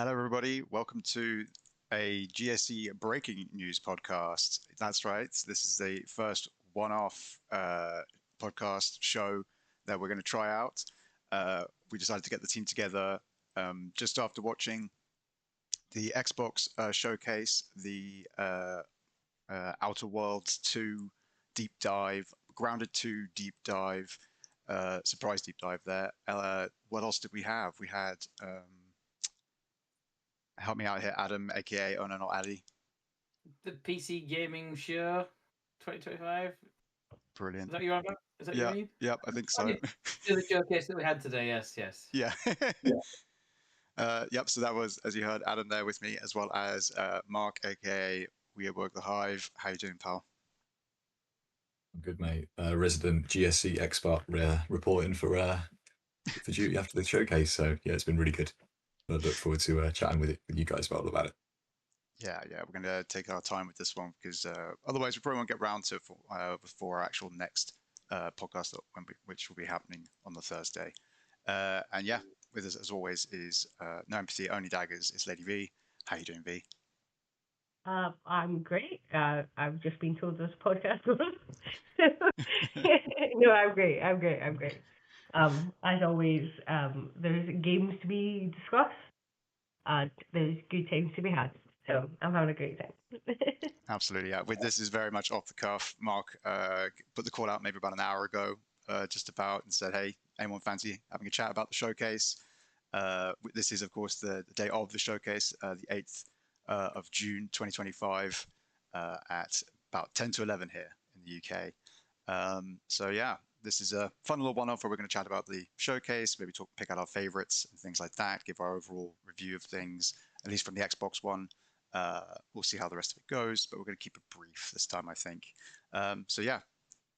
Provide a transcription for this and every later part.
Hello, everybody. Welcome to a GSC breaking news podcast. That's right. This is the first one-off podcast show that we're going to try out. We decided to get the team together just after watching the Xbox showcase, the Outer Worlds 2 deep dive, Grounded 2 deep dive, surprise deep dive there. What else did we have? We had help me out here, Adam, aka Oh No Not Addy. The PC Gaming Show 2025. Is Brilliant. that you on about? Is that you Yeah, mean? yep, I think Oh, so. yeah. The showcase that we had today. Yes, yes. Yeah. Yeah. Yep, so that was, as you heard, Adam there with me, as well as Mark, aka We at Work the Hive. How you doing, pal? I'm good, mate. Resident GSC expert reporting for duty after the showcase. So yeah, it's been really good. I look forward to chatting with you guys about all about it. Yeah, we're going to take our time with this one because otherwise we probably won't get round to it before our actual next podcast, which will be happening on the Thursday. And yeah, with us as always is No Empathy, Only Daggers. It's Lady V. How you doing, V? I'm great. I've just been told this podcast. No, I'm great. I'm great. I'm great. As always, there's games to be discussed, and there's good times to be had. So I'm having a great time. Absolutely, yeah. This is very much off the cuff. Mark put the call out maybe about an hour ago, just about, and said, "Hey, anyone fancy having a chat about the showcase?" This is, of course, the day of the showcase, the 8th of June, 2025, at about 10 to 11 here in the UK. So yeah, this is a fun little one-off where we're going to chat about the showcase, maybe pick out our favorites and things like that, give our overall review of things, at least from the Xbox One. We'll see how the rest of it goes, but we're going to keep it brief this time, I think. So yeah,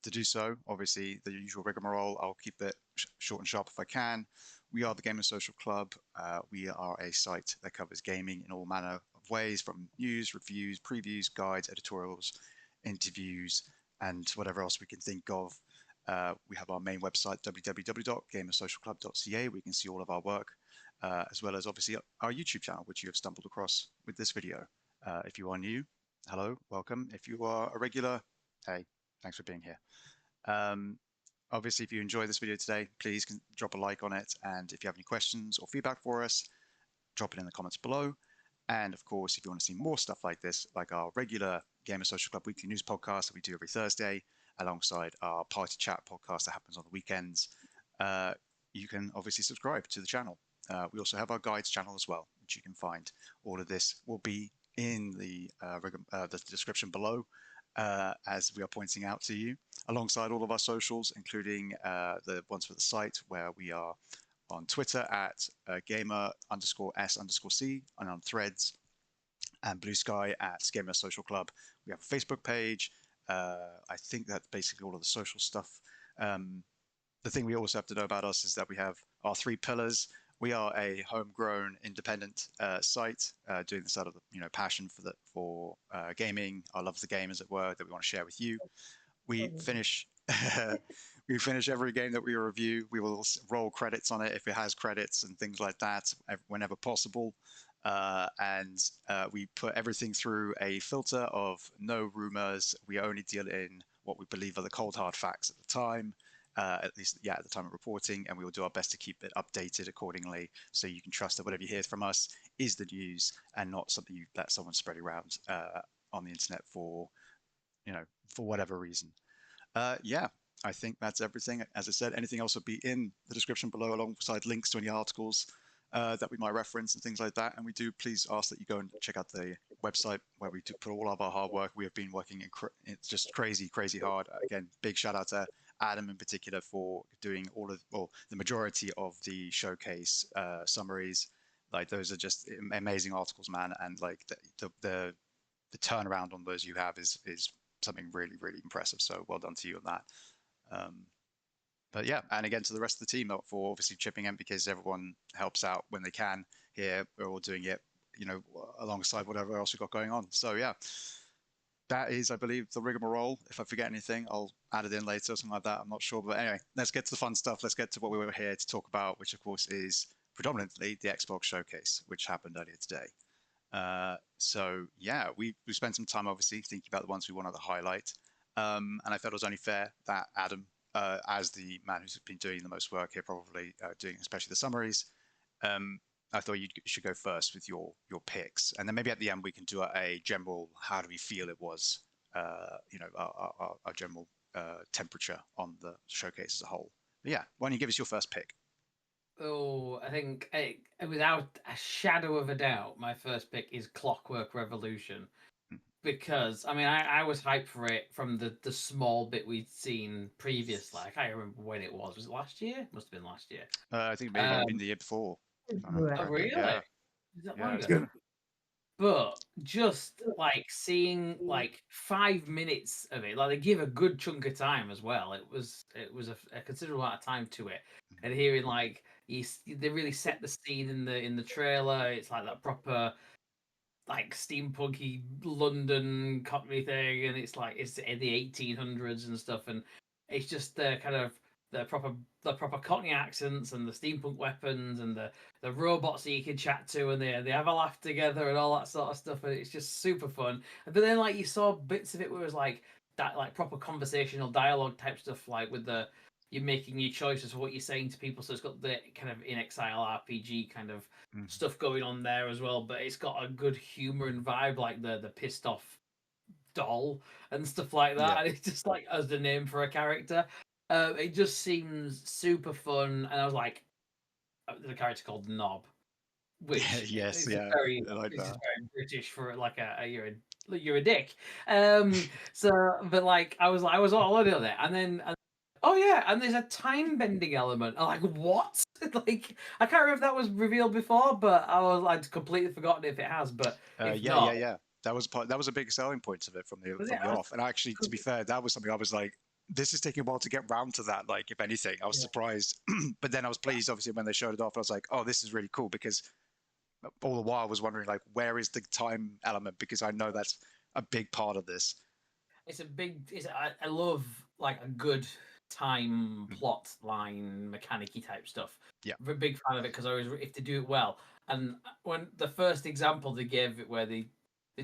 to do so, obviously the usual rigmarole. I'll keep it short and sharp if I can. We are the Gamer Social Club. We are a site that covers gaming in all manner of ways, from news, reviews, previews, guides, editorials, interviews, and whatever else we can think of. We have our main website, www.gamersocialclub.ca, where you can see all of our work, as well as obviously our YouTube channel, which you have stumbled across with this video. If you are new, hello, welcome. If you are a regular, hey, thanks for being here. Obviously, if you enjoy this video today, please drop a like on it. And if you have any questions or feedback for us, drop it in the comments below. And of course, if you want to see more stuff like this, like our regular Gamer Social Club weekly news podcast that we do every Thursday, alongside our party chat podcast that happens on the weekends, you can obviously subscribe to the channel. We also have our guides channel as well, which you can find. All of this will be in the description below, as we are pointing out to you, alongside all of our socials, including the ones for the site, where we are on Twitter at gamer_s_c, and on Threads and Blue Sky at Gamer Social Club. We have a Facebook page. I think that's basically all of the social stuff. The thing we also have to know about us is that we have our 3 pillars. We are a homegrown, independent site, doing this out of passion for gaming, our love of the game, as it were, that we want to share with you. We finish we finish every game that we review. We will roll credits on it if it has credits and things like that whenever possible. And we put everything through a filter of no rumors. We only deal in what we believe are the cold hard facts at the time. At least, yeah, at the time of reporting, and we will do our best to keep it updated accordingly, so you can trust that whatever you hear from us is the news and not something you let someone spread around on the internet for whatever reason. Yeah, I think that's everything. As I said, anything else will be in the description below, alongside links to any articles that we might reference and things like that. And we do please ask that you go and check out the website where we do put all of our hard work. We have been working it's just crazy hard. Again, big shout out to Adam in particular for doing the majority of the showcase summaries. Like, those are just amazing articles, man. And like the turnaround on those you have is something really impressive. So well done to you on that. But yeah, and again to the rest of the team for obviously chipping in, because everyone helps out when they can here. We're all doing it, alongside whatever else we've got going on. So yeah, that is, I believe, the rigmarole. If I forget anything, I'll add it in later or something like that. I'm not sure. But anyway, let's get to the fun stuff. Let's get to what we were here to talk about, which of course is predominantly the Xbox Showcase, which happened earlier today. So yeah, we spent some time obviously thinking about the ones we wanted to highlight, and I felt it was only fair that Adam, as the man who's been doing the most work here, probably doing especially the summaries, I thought you should go first with your picks, and then maybe at the end we can do a general how do we feel it was, our general temperature on the showcase as a whole. But yeah, why don't you give us your first pick? Oh, I think without a shadow of a doubt, my first pick is Clockwork Revolution. Because I mean, I was hyped for it from the small bit we'd seen previously. I can't remember when it was. Was it last year? Must have been last year. I think maybe might have been the year before. Oh, really? Yeah. Is that Yeah, long it's ago? good. But just like seeing like 5 minutes of it, like they give a good chunk of time as well. It was a considerable amount of time to it, and hearing like they really set the scene in the trailer. It's like that proper like steampunky London Cockney thing, and it's like it's in the 1800s and stuff, and it's just the kind of the proper Cockney accents and the steampunk weapons and the robots that you can chat to, and they have a laugh together and all that sort of stuff, and it's just super fun. But then like you saw bits of it where it was like that like proper conversational dialogue type stuff, like with the you're making your choices for what you're saying to people, so it's got the kind of in exile RPG kind of stuff going on there as well, but it's got a good humor and vibe, like the pissed off doll and stuff like that. And it's just like as the name for a character. It just seems super fun, and I was like, there's a character called Knob, which yes, is yeah, very, I like this is that. very British for like you're a dick. So, but like I was all on it, and then. Oh yeah, and there's a time bending element. I'm like, what? Like, I can't remember if that was revealed before, but I'd completely forgotten if it has. But if not, yeah. That was a big selling point of it from the off. And actually, to be fair, that was something I was like, this is taking a while to get round to that. Like, if anything, I was surprised, but then I was pleased. Obviously, when they showed it off, I was like, oh, this is really cool, because all the while I was wondering, like, where is the time element? Because I know that's a big part of this. It's a big. I love like a good time plot line mechanic-y type stuff. Yeah, I'm a big fan of it because I always if they do it well. And when the first example they gave it where they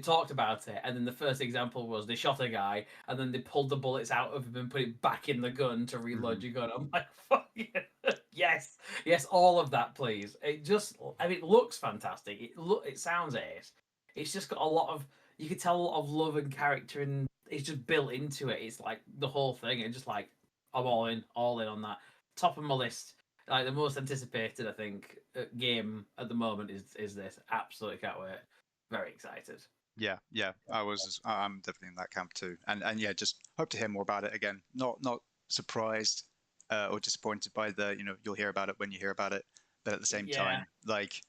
talked about it, and then the first example was they shot a guy and then they pulled the bullets out of him and put it back in the gun to reload your gun. I'm like, fuck yeah. yes, all of that, please. It just, I mean, it looks fantastic. It sounds ace. It's just got a lot of, you can tell a lot of love and character, and it's just built into it. It's like the whole thing, and just like I'm all in on that. Top of my list. Like the most anticipated, I think, game at the moment is this. Absolutely can't wait. Very excited. Yeah. I'm definitely in that camp too, and yeah, just hope to hear more about it. Again, not surprised or disappointed by you'll hear about it when you hear about it, but at the same time, like,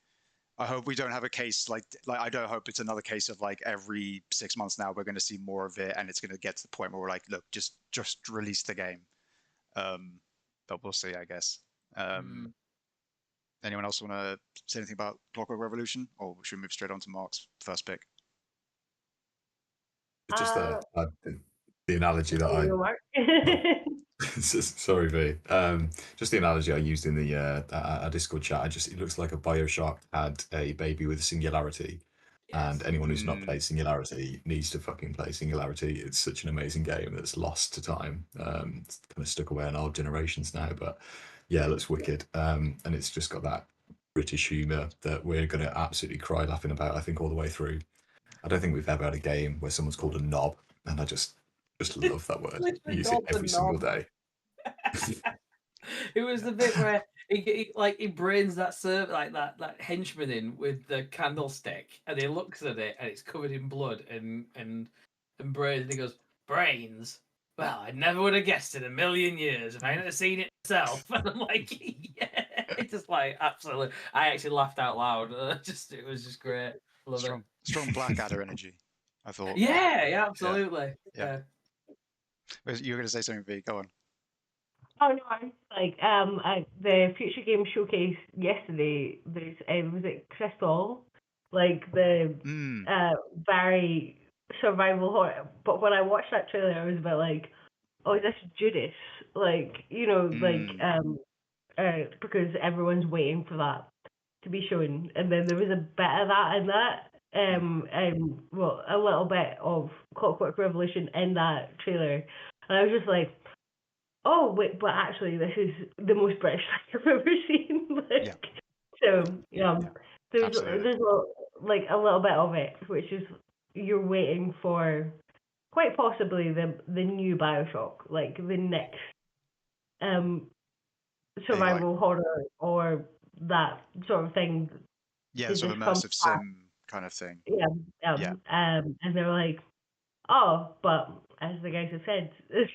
I hope we don't have a case like I don't hope it's another case of like every 6 months now we're going to see more of it, and it's going to get to the point where we're like, look, just release the game. But we'll see, I guess. Anyone else want to say anything about Clockwork Revolution, or should we move straight on to Mark's first pick? Just the analogy that sorry, V. Just the analogy I used in the Discord chat. It looks like a BioShock had a baby with Singularity, and anyone who's not played Singularity needs to fucking play Singularity. It's such an amazing game that's lost to time. It's kind of stuck away in old generations now, but yeah, it looks wicked. And it's just got that British humour that we're going to absolutely cry laughing about, I think, all the way through. I don't think we've ever had a game where someone's called a knob, and I just love that word. I use it every single day. It was the bit where he brains that that henchman in with the candlestick, and he looks at it, and it's covered in blood and brains, and he goes, "Brains? Well, I never would have guessed in a million years if I hadn't seen it myself." And I'm like, yeah, it's just like absolutely. I actually laughed out loud. It was just great. Love it. Strong Blackadder energy, I thought. Yeah, absolutely. Yeah. You were going to say something, V. Go on. Oh no, like the Future Game Showcase yesterday. There's was it Crystal, like the very survival horror. But when I watched that trailer, I was a bit like, oh, is this Judas? Like because everyone's waiting for that to be shown, and then there was a bit of that in that. Well, a little bit of Clockwork Revolution in that trailer, and I was just like, oh wait, but actually, this is the most British thing I've ever seen. Like, so there's like a little bit of it, which is you're waiting for quite possibly the new Bioshock, like the next survival horror or that sort of thing. Yeah, sort of immersive sim kind of thing. And they're like, oh, but as the guys have said, it's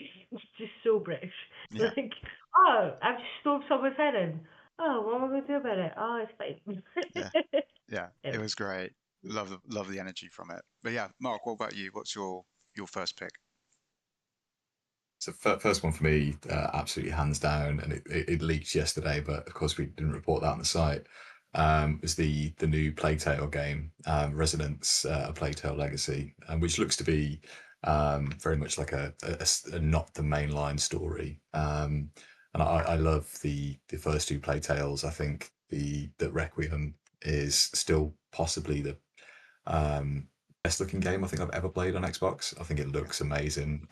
just so British. Yeah. Like, oh, I've just stoved someone's head in. Oh, what am I going to do about it? Oh, it's fine. Yeah, it was great. Love the energy from it. But yeah, Mark, what about you? What's your first pick? So first one for me, absolutely hands down, and it leaked yesterday, but of course we didn't report that on the site. Was the new Plague Tale game, Resonance, A Plague Tale Legacy, which looks to be very much like a not the mainline story. And I love the first two Plague Tales. I think that Requiem is still possibly the best looking game I think I've ever played on Xbox. I think it looks amazing.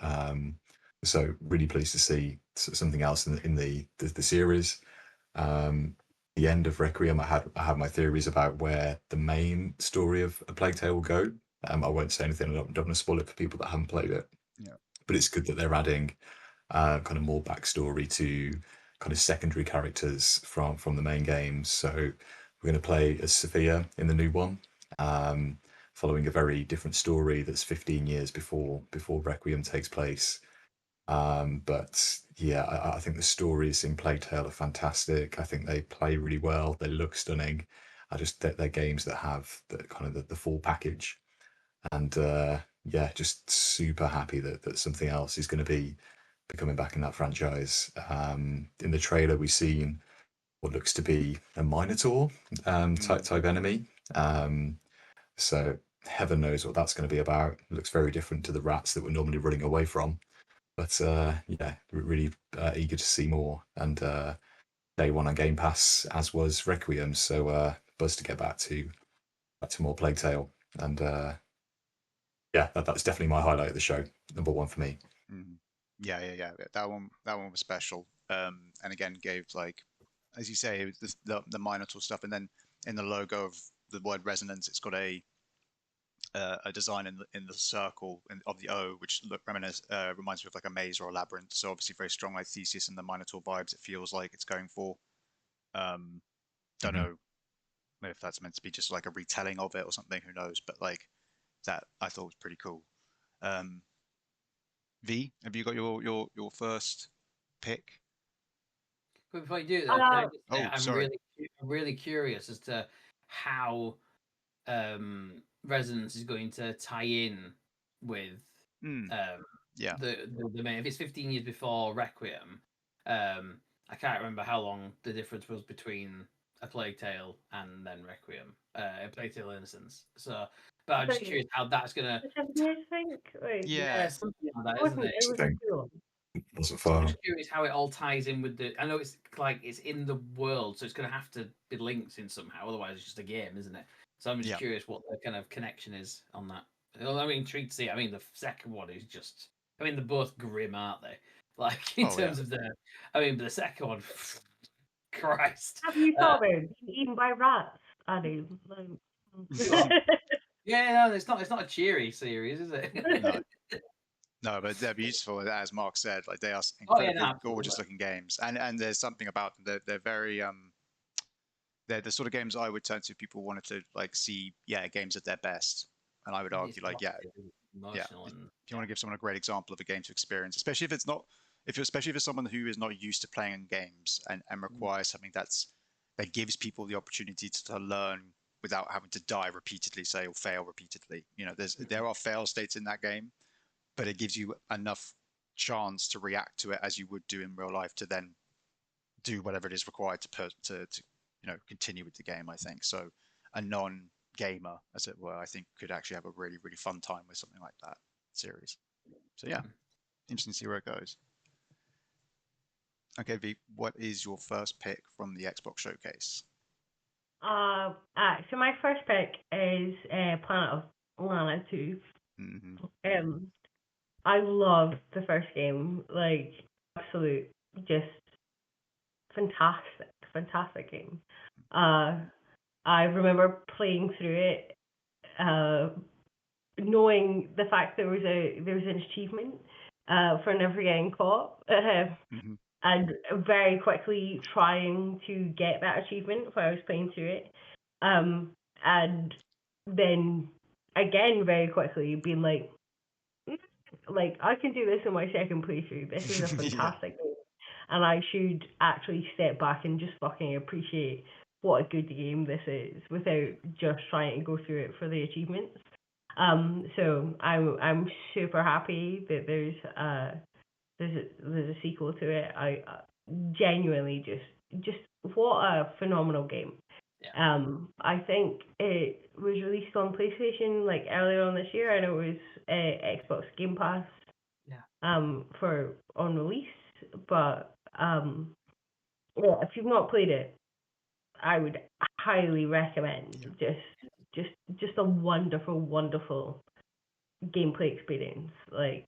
So really pleased to see something else in the series. The end of Requiem, I had my theories about where the main story of A Plague Tale will go. I won't say anything. I don't want to spoil it for people that haven't played it. Yeah. But it's good that they're adding kind of more backstory to kind of secondary characters from the main games. So we're going to play as Sophia in the new one, following a very different story that's 15 years before Requiem takes place. But yeah, I think the stories in Plague Tale are fantastic. I think they play really well. They look stunning. They're games that have the kind of the full package. And yeah, just super happy that something else is going to be coming back in that franchise. In the trailer, we've seen what looks to be a Minotaur type enemy. So heaven knows what that's going to be about. It looks very different to the rats that we're normally running away from. But yeah, really eager to see more. And day one on Game Pass, as was Requiem. So buzzed to get back to more Plague Tale. And yeah, that's definitely my highlight of the show. Number one for me. Yeah. That one was special. And again, gave, like, as you say, the Minotaur stuff, and then in the logo of the word Resonance, it's got a design in the circle of the O, which reminds me of like a maze or a labyrinth. So obviously very strong like Theseus and the Minotaur vibes. It feels like it's going for. Don't know if that's meant to be just like a retelling of it or something. Who knows? But like that, I thought was pretty cool. V, have you got your first pick? But before you do that, can I just say, sorry. I'm really curious as to how Resonance is going to tie in with the main. If it's 15 years before Requiem, I can't remember how long the difference was between A Plague Tale and then Requiem, A Plague Tale Innocence. So, but I'm just curious how that's gonna. 7 years, I think. Yeah, something like that, isn't it? Wasn't far. I'm just curious how it all ties in with the. I know it's like it's in the world, so it's going to have to be linked in somehow. Otherwise, it's just a game, isn't it? So I'm just curious what the kind of connection is on that. I'm intrigued to see. I mean, the second one is just. I mean, they're both grim, aren't they? Like in terms of the. I mean, but the second one, Christ. Have you thought about being eaten by rats, Annie? Yeah, no, it's not a cheery series, is it? No, but they're beautiful, as Mark said. Like they are incredibly gorgeous-looking games, and there's something about them. They're very they're the sort of games I would turn to if people wanted to like see games at their best. And I would argue like if you want to give someone a great example of a game to experience, especially if it's someone who is not used to playing games and requires something that gives people the opportunity to learn without having to die repeatedly, say, or fail repeatedly. You know, there are fail states in that game, but it gives you enough chance to react to it as you would do in real life to then do whatever it is required to continue with the game. I think so. A non-gamer, as it were, I think could actually have a really, really fun time with something like that series. So yeah, interesting to see where it goes. Okay, V, what is your first pick from the Xbox showcase? So my first pick is Planet of Lana 2. I love the first game. Like, absolute, just fantastic game. I remember playing through it, knowing the fact there was an achievement for never getting caught, and very quickly trying to get that achievement while I was playing through it, and then again very quickly being like I can do this in my second playthrough. This is a fantastic game, and I should actually step back and just fucking appreciate what a good game this is without just trying to go through it for the achievements. So I'm super happy that there's a sequel to it. I genuinely just what a phenomenal game. Yeah. I think it was released on PlayStation like earlier on this year. I know it was Xbox Game Pass. Yeah. For on release, but yeah, if you've not played it, I would highly recommend. Just a wonderful gameplay experience. Like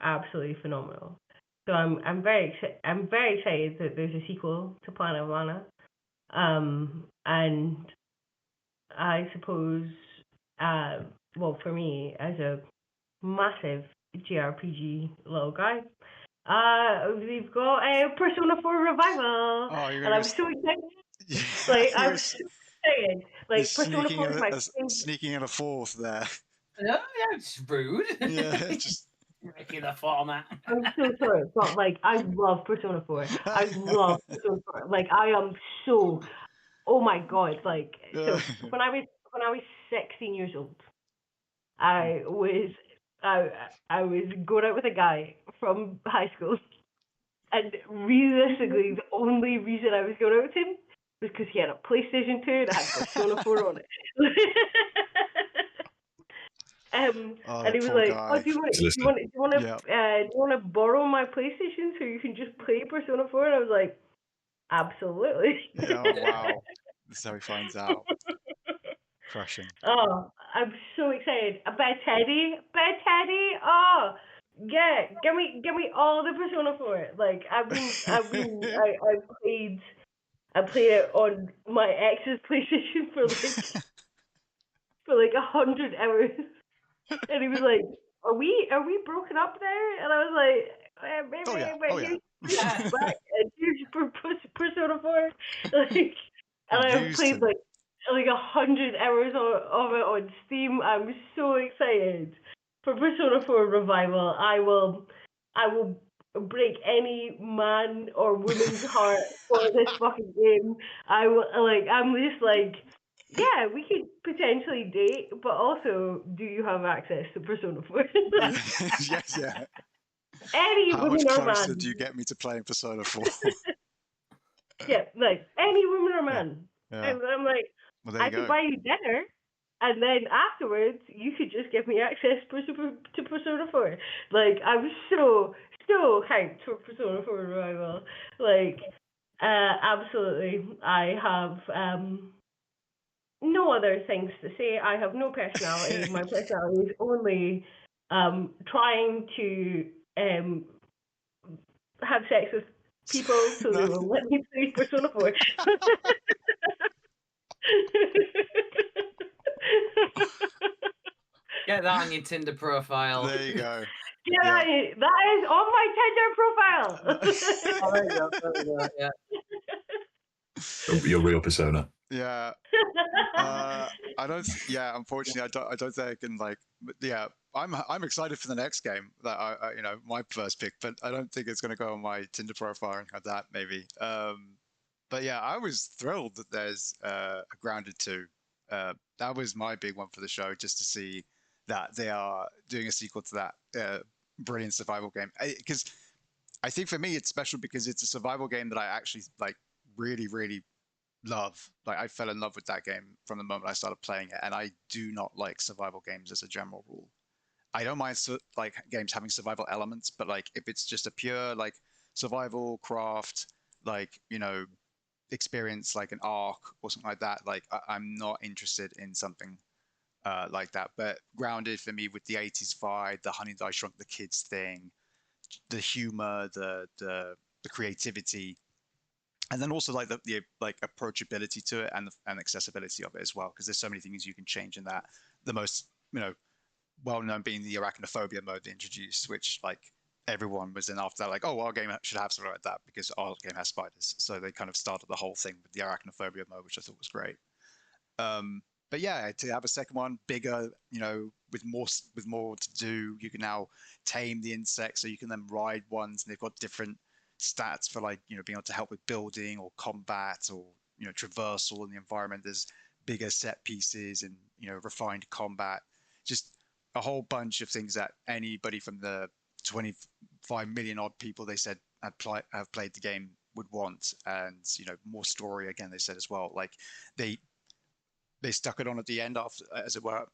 absolutely phenomenal. So I'm very excited that there's a sequel to Planet of Lana. And I suppose well, for me as a massive JRPG little guy, we've got a Persona 4 revival, and I'm so excited. Like I'm so excited. Like Persona 4 is my favorite. Sneaking in a fourth there. Yeah, it's rude. Yeah, just breaking the format. I'm so sorry, but like I love Persona 4. I love Persona 4. Like I am so. Oh my god! Like so, when I was 16 years old, I was going out with a guy from high school, and realistically, the only reason I was going out with him was because he had a PlayStation 2 that had Persona 4 on it. And he was like, "Oh, do you want to borrow my PlayStation so you can just play Persona 4?" And I was like, "Absolutely." Yeah, oh, wow. That's how he finds out. Crushing. Oh, I'm so excited. Bad Teddy. Oh, yeah. Give me all the Persona 4. Like I played it on my ex's PlayStation for like 100 hours, and he was like, "Are we broken up now?" And I was like, "Maybe, Oh yeah. but Oh yeah. here's back and here's Persona 4." Like, and I played like 100 hours of it on Steam. I'm so excited for Persona 4 Revival. I will break any man or woman's heart for this fucking game. I'm just like, yeah, we could potentially date, but also, do you have access to Persona 4? Yes, yeah. Any How woman much or closer man. do you get me to playing Persona 4? Yeah, like any woman or man. Yeah. And I'm like, Well, there you I could go. buy you dinner, and then afterwards you could just give me access to Persona 4. Like I'm so hyped for Persona 4 Revival. Like, absolutely. I have no other things to say. I have no personality. My personality is only trying to have sex with people so they will let me play Persona 4. Get that on your Tinder profile. There you go. Yeah, that is on my Tinder profile. Oh, there you go. Yeah. Your real persona. Yeah. I don't. Yeah, unfortunately, I don't think I can like. But yeah, I'm excited for the next game that I my first pick, but I don't think it's going to go on my Tinder profile and have that maybe. But yeah, I was thrilled that there's a Grounded 2. That was my big one for the show, just to see that they are doing a sequel to that brilliant survival game. Because I think for me it's special because it's a survival game that I actually like really love. Like I fell in love with that game from the moment I started playing it, and I do not like survival games as a general rule. I don't mind like games having survival elements, but like if it's just a pure like survival craft, like experience like an arc or something like that, like I'm not interested in something like that. But Grounded for me, with the 80s vibe, the Honey I Shrunk the Kids thing, the humor, the creativity, and then also like the like approachability to it, and accessibility of it as well, because there's so many things you can change in that. The most well known being the arachnophobia mode they introduced, which like everyone was in after that, like, oh, our game should have something like that because our game has spiders. So they kind of started the whole thing with the arachnophobia mode, which I thought was great. But yeah, to have a second one bigger, with more to do, you can now tame the insects, so you can then ride ones, and they've got different stats for like being able to help with building or combat or traversal in the environment. There's bigger set pieces and refined combat, just a whole bunch of things that anybody from the 25 million odd people they said have played the game would want. And more story again, they said as well, like they stuck it on at the end, after, as it were,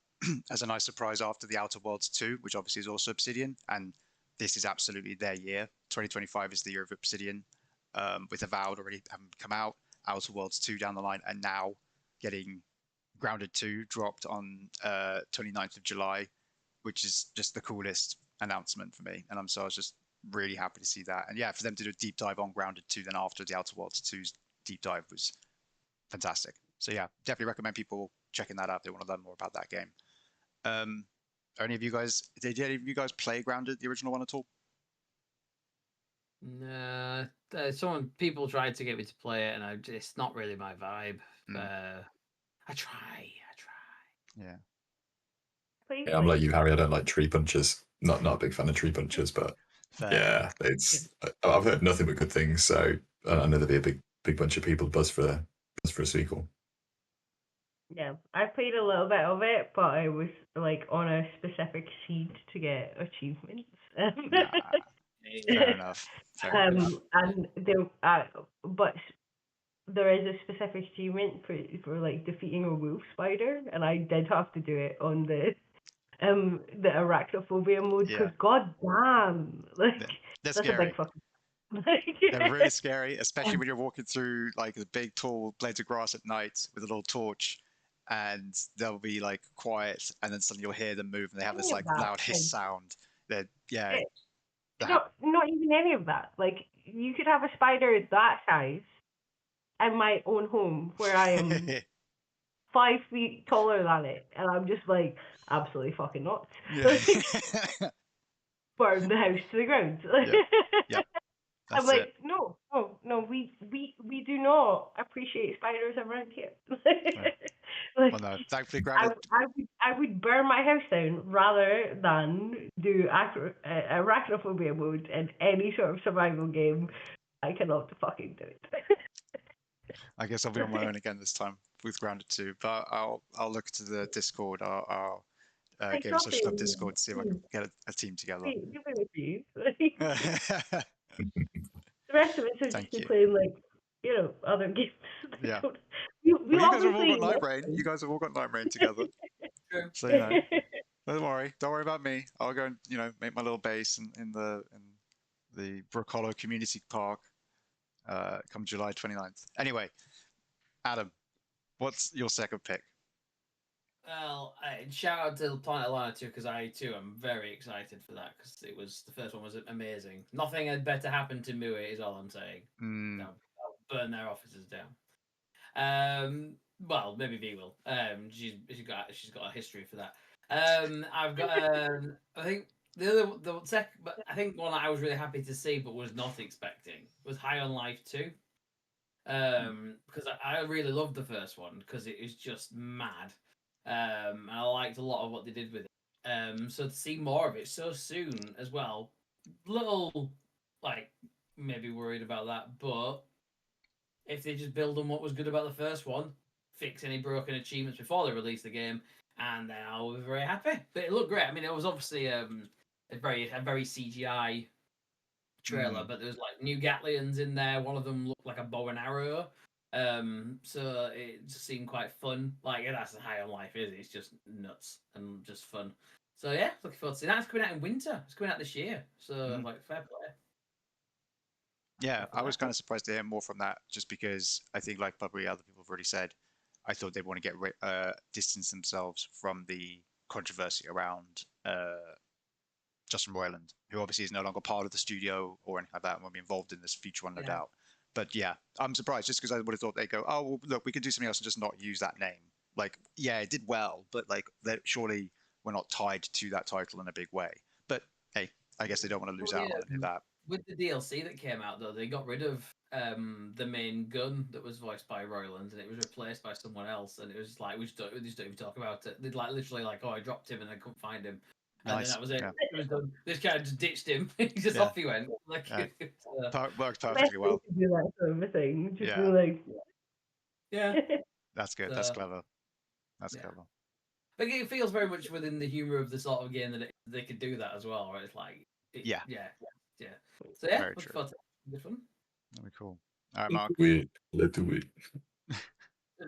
as a nice surprise after the Outer Worlds 2, which obviously is also Obsidian. And this is absolutely their year. 2025 is the year of Obsidian, with Avowed already having come out, Outer Worlds 2 down the line, and now getting Grounded 2 dropped on 29th of July, which is just the coolest announcement for me. And I was just really happy to see that. And yeah, for them to do a deep dive on Grounded 2 then after the Outer Worlds 2's deep dive was fantastic. So yeah, definitely recommend people checking that out if they want to learn more about that game. Did any of you guys play Grounded, the original one, at all? Nah, people tried to get me to play it, and it's not really my vibe. I try. Yeah. Yeah, I'm like you, Harry. I don't like tree punchers. Not a big fan of tree punchers, but Fair. yeah, I've heard nothing but good things. So I know there'll be a big bunch of people buzz for a sequel. Yeah, I played a little bit of it, but I was like on a specific seed to get achievements. Fair enough. And but there is a specific achievement for like defeating a wolf spider, and I did have to do it on the arachnophobia mode, because god damn, like that's a scary. big fucking They're really scary, especially when you're walking through like the big tall blades of grass at night with a little torch, and they'll be like quiet, and then suddenly you'll hear them move, and they have this like loud hiss sound. Not even any of that. Like, you could have a spider that size in my own home, where I am 5 feet taller than it, and I'm just like, absolutely fucking not. Burn the house to the ground. Yep. I'm like, no, we do not appreciate spiders around here. Like, well, no, thankfully, Grounded. I would burn my house down rather than do arachnophobia mode in any sort of survival game. I cannot fucking do it. I guess I'll be on my own again this time with Grounded 2, but I'll look to the Discord, our Game Social Club Discord, to see if I can get a team together. The rest of it is just be playing like other games. Yeah. You guys have all got Night Rain. You guys have all got Night Rain together. So don't worry about me. I'll go and make my little base in the Brook Hollow Community Park come July 29th. Anyway, Adam, what's your second pick? Well, shout out to Planet Lana 2, because I too am very excited for that, because the first one was amazing. Nothing had better happened to Mui, is all I'm saying. I'll burn their offices down. Well, maybe V will. She's got a history for that. I've got I think the second, but I think one that I was really happy to see but was not expecting was High on Life 2. Because I really loved the first one, because it is just mad. And I liked a lot of what they did with it. So to see more of it so soon as well, little like maybe worried about that, but if they just build on what was good about the first one, fix any broken achievements before they release the game, and then I'll be very happy. But it looked great. I mean, it was obviously a very CGI trailer, but there was like new Gatlians in there. One of them looked like a bow and arrow. So it just seemed quite fun. Like, that's High on Life, is it? It's just nuts and just fun. So yeah, looking forward to seeing that. It's coming out in winter. It's coming out this year. So like, fair play. Yeah, I was kind of surprised to hear more from that, just because I think, like probably other people have already said, I thought they'd want to distance themselves from the controversy around Justin Roiland, who obviously is no longer part of the studio or anything like that, and will be involved in this future one, no doubt. But yeah, I'm surprised, just because I would have thought they'd go, oh, well, look, we could do something else and just not use that name. Like, yeah, it did well, but like, surely we're not tied to that title in a big way. But hey, I guess they don't want to lose out on any of that. With the DLC that came out, though, they got rid of the main gun that was voiced by Roiland, and it was replaced by someone else. And it was like, we just don't even talk about it. They'd like literally like, oh, I dropped him and I couldn't find him. And then that was it. Yeah. It was done. This guy just ditched him. Off he went. Like, worked perfectly well. Do that sort of a thing. Just be like, yeah. That's good. That's clever. That's clever. Like, it feels very much within the humor of the sort of game that they could do that as well. Right? It's like, yeah. So yeah, look forward to this one. That'd be cool. All right, Mark. Let's do it.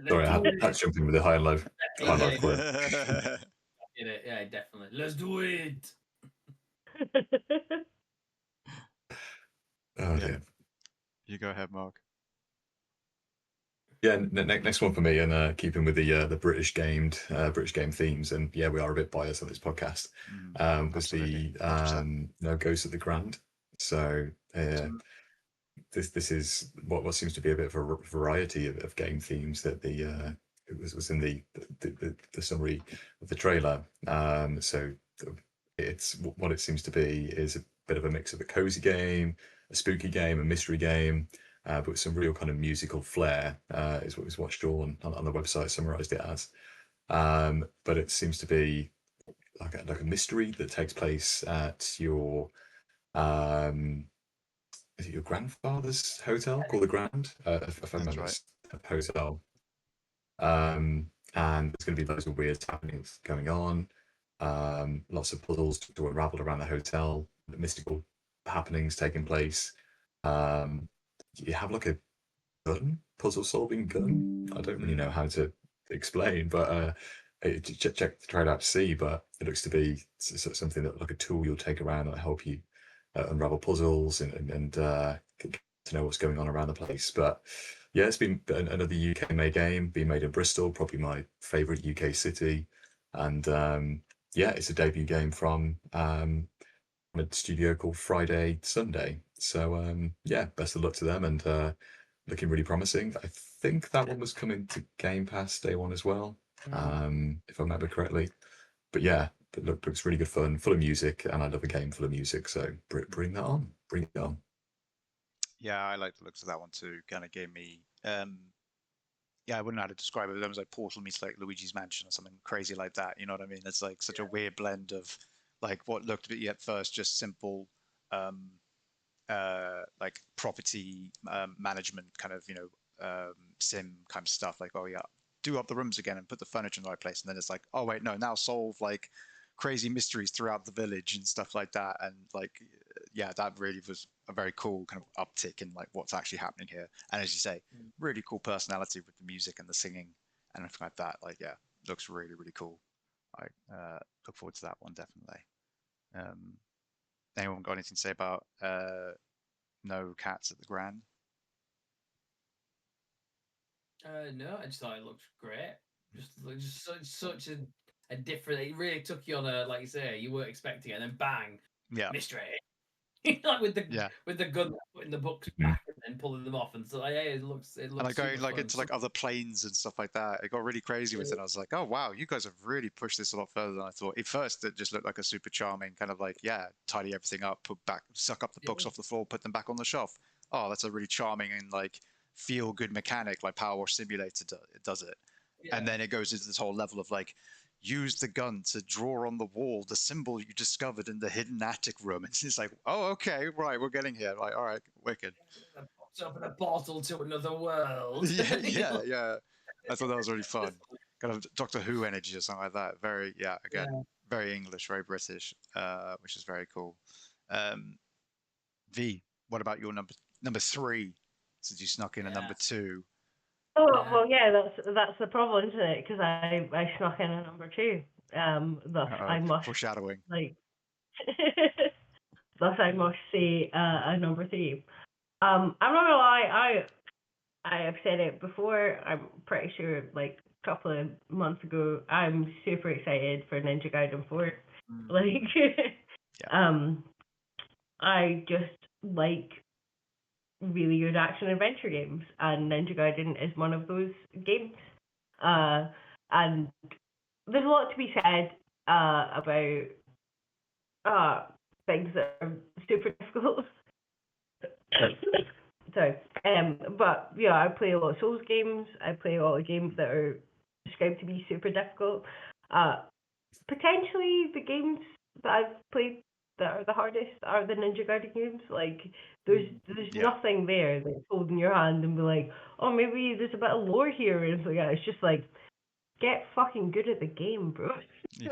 Sorry, I had to jump in with a high and low. Yeah, definitely. Let's do it. Dear. You go ahead, Mark. Yeah, next one for me, and keeping with the British game themes, and yeah, we are a bit biased on this podcast. Was the Ghost of the Grand. So this is what seems to be a bit of a variety of game themes that it was in the summary of the trailer. So it's what it seems to be is a bit of a mix of a cozy game, a spooky game, a mystery game, but with some real kind of musical flair, is what Sean on the website summarized it as. But it seems to be like a mystery that takes place at your is it your grandfather's hotel called the Grand? If I remember, right. Hotel. And there's going to be loads of weird happenings going on. Lots of puzzles to unravel around the hotel, mystical happenings taking place. You have like a puzzle solving gun. I don't really know how to explain, but check the trailer out to see. But it looks to be something that like a tool you'll take around and help you unravel puzzles and get to know what's going on around the place. But yeah, it's been another UK made game, being made in Bristol, probably my favorite UK city. And yeah, it's a debut game from a studio called Friday Sunday. So yeah, best of luck to them, and looking really promising. I think that one was coming to Game Pass day one as well, if I remember correctly. But yeah, it looks really good fun, full of music, and I love a game full of music. So bring that on, bring it on. Yeah, I like the looks of that one too. Kind of gave me, yeah, I wouldn't know how to describe it. But it was like Portal meets like Luigi's Mansion or something crazy like that. You know what I mean? It's like such a weird blend of like what looked at first just simple, like property management kind of, sim kind of stuff. Like, oh yeah, do up the rooms again and put the furniture in the right place. And then it's like, oh wait, no, now solve like crazy mysteries throughout the village and stuff like that. And like, yeah, that really was a very cool kind of uptick in like what's actually happening here. And as you say, really cool personality with the music and the singing and everything like that. Like, yeah, looks really, really cool. I look forward to that one, definitely. Anyone got anything to say about No Cats at the Grand? No, I just thought it looked great. Just such a different. It really took you on a, like you say, you weren't expecting it, and then bang, mystery. Like with the gun putting the books back and then pulling them off, and so yeah, it looks. And like going like into like other planes and stuff like that. It got really crazy with it. I was like, oh wow, you guys have really pushed this a lot further than I thought. At first, it just looked like a super charming kind of like, yeah, tidy everything up, put back, suck up the books off the floor, put them back on the shelf. Oh, that's a really charming and like feel good mechanic, like Power Wash Simulator does it. Yeah. And then it goes into this whole level of like, use the gun to draw on the wall the symbol you discovered in the hidden attic room. And it's like, oh, okay, right, we're getting here. Like, all right, wicked. Open a portal to another world. yeah. I thought that was really fun. Kind of Doctor Who energy or something like that. Very, very English, very British, which is very cool. V, what about your number 3? Since you snuck in a number 2. Oh well, yeah, that's the problem, isn't it? Because I snuck in a number 2. Thus I must foreshadowing. Like, thus I must say a number 3. I'm not gonna lie, I have said it before. I'm pretty sure, like a couple of months ago, I'm super excited for Ninja Gaiden 4. Like, I just like really good action adventure games, and Ninja Gaiden is one of those games. And there's a lot to be said about things that are super difficult. Sorry. But yeah, I play a lot of Souls games. I play a lot of games that are described to be super difficult. Potentially the games that I've played that are the hardest are the Ninja Gaiden games. Like there's nothing there that's holding your hand and be like, oh, maybe there's a bit of lore here or anything like that. It's just like, get fucking good at the game, bro. And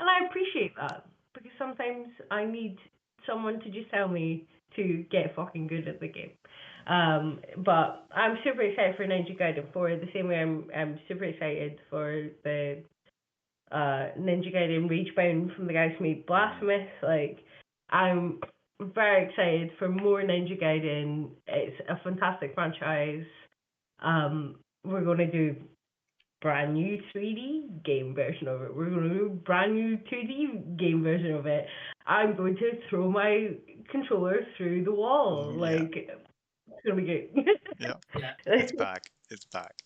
I appreciate that because sometimes I need someone to just tell me to get fucking good at the game. But I'm super excited for Ninja Gaiden 4 the same way I'm super excited for the Ninja Gaiden Ragebound from the guys who made Blasphemous. Like, I'm very excited for more Ninja Gaiden. It's a fantastic franchise. We're going to do brand new 3D game version of it. We're going to do brand new 2D game version of it. I'm going to throw my controller through the wall. Like, it's going to be good. Yeah. It's back. It's back.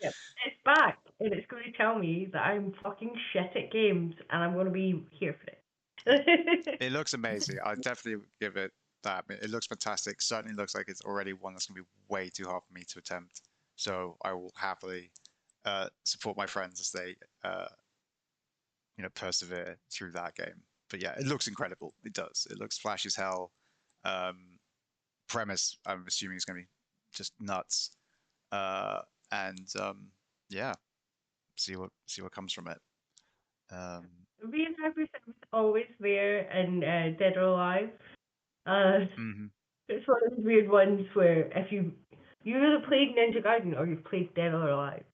Yeah, it's back, and it's going to tell me that I'm fucking shit at games, and I'm going to be here for it. It looks amazing. I'd definitely give it that. It looks fantastic. Certainly looks like it's already one that's going to be way too hard for me to attempt. So I will happily support my friends as they, persevere through that game. But yeah, it looks incredible. It does. It looks flashy as hell. Premise, I'm assuming, is going to be just nuts. Yeah, see what comes from it. Being happy was always there in Dead or Alive. It's one of those weird ones where if you either played Ninja Gaiden or you've played Dead or Alive.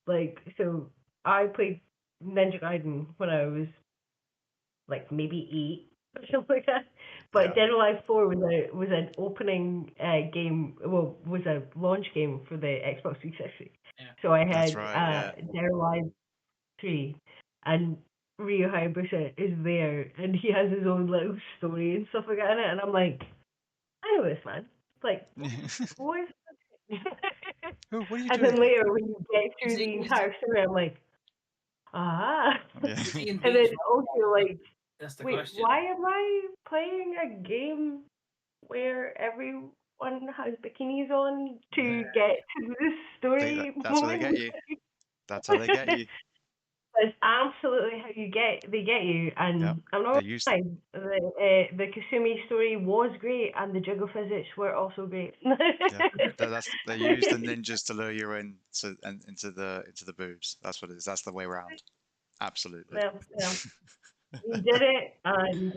Like, so I played Ninja Gaiden when I was like maybe 8 or something like that. But Dead or Alive 4 was an opening game. Well, was a launch game for the Xbox 360. Yeah. So I had That's right, Dead or Alive 3, and Ryo Hayabusa is there, and he has his own little story and stuff like that in it. And I'm like, I know this man. Like, what is what are you and doing? then later when you get through the entire story, I'm like, and then also like, that's the wait, question. why am I playing a game where everyone has bikinis on to get to this story That's moment? how they get you. That's how they get you. That's absolutely how they get you, and I'm not lying. The Kasumi story was great, and the jiggle physics were also great. They use the ninjas to lure you into the boobs. That's what it is. That's the way around. Absolutely. Yeah. We did it, and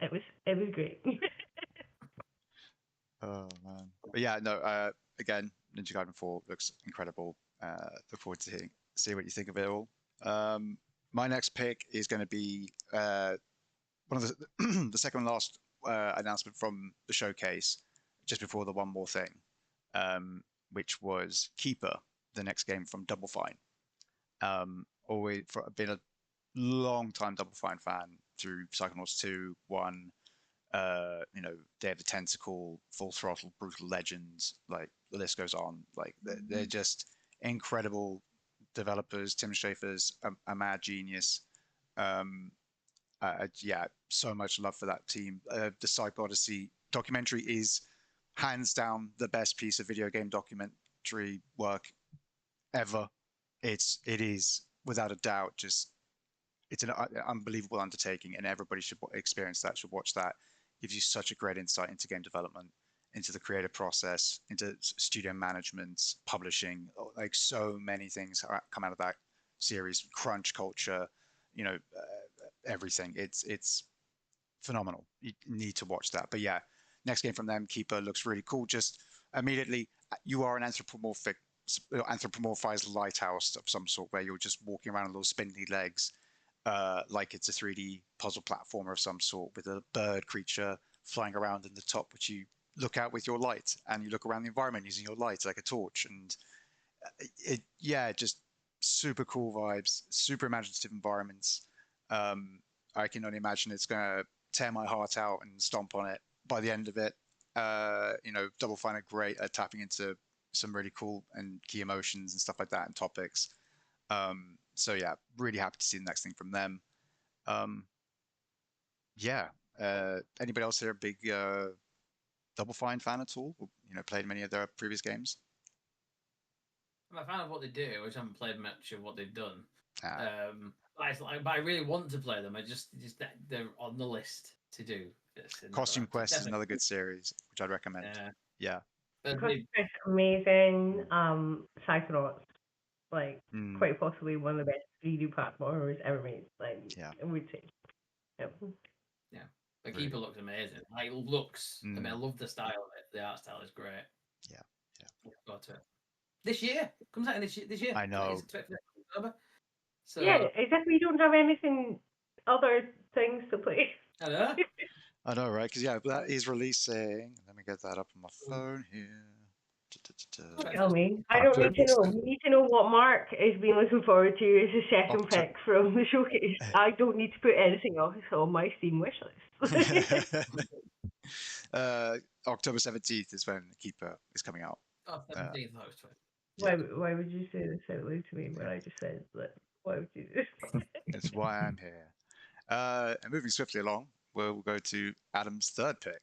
it was great. Oh man, but yeah, no. Again, Ninja Gaiden 4 looks incredible. Look forward to see what you think of it all. My next pick is going to be one of the the second last announcement from the showcase, just before the One More Thing, which was Keeper, the next game from Double Fine. Always been a long time Double Fine fan through Psychonauts 2, 1. Day of the Tentacle, Full Throttle, Brutal Legends, like the list goes on. Like they're just incredible developers. Tim Schafer's a mad genius. So much love for that team. The Psych Odyssey documentary is hands down the best piece of video game documentary work ever. It is without a doubt it's an unbelievable undertaking, and everybody should experience that. Should watch that. Gives you such a great insight into game development, into the creative process, into studio management, publishing. Like so many things come out of that series. Crunch culture, everything. It's phenomenal. You need to watch that. But yeah, next game from them, Keeper, looks really cool. Just immediately, you are an anthropomorphized lighthouse of some sort, where you're just walking around on little spindly legs. like it's a 3D puzzle platformer of some sort with a bird creature flying around in the top, which you look out with your light, and you look around the environment using your light like a torch. And just super cool vibes, super imaginative environments. I can only imagine it's going to tear my heart out and stomp on it by the end of it. Double Fine are great at tapping into some really cool and key emotions and stuff like that and topics. So yeah, really happy to see the next thing from them. Anybody else here a big Double Fine fan at all? Played many of their previous games? I'm a fan of what they do, which I haven't played much of what they've done. Ah. But I really want to play them. They're on the list to do. Costume Quest is another good series, which I'd recommend. Yeah. Costume Quest, amazing. Psychonauts, quite possibly one of the best 3D platformers ever made. I would say. Yep. Yeah. The Keeper looks amazing. I mean, I love the style of it. The art style is great. Yeah. Got to it. This year comes out this year. I know. So, yeah, exactly. You don't have anything, other things to play. I know. I know, right? Because that is releasing. Let me get that up on my phone here. Tell me. I don't need to know. We need to know what Mark has been looking forward to as a second pick from the showcase. I don't need to put anything else on my Steam wish list. October 17th is when Keeper is coming out. Oh, 17th, that was 20. Why would you say this out loud to me when I just said that? Why would you do this? That's why I'm here. And moving swiftly along, we'll go to Adam's third pick.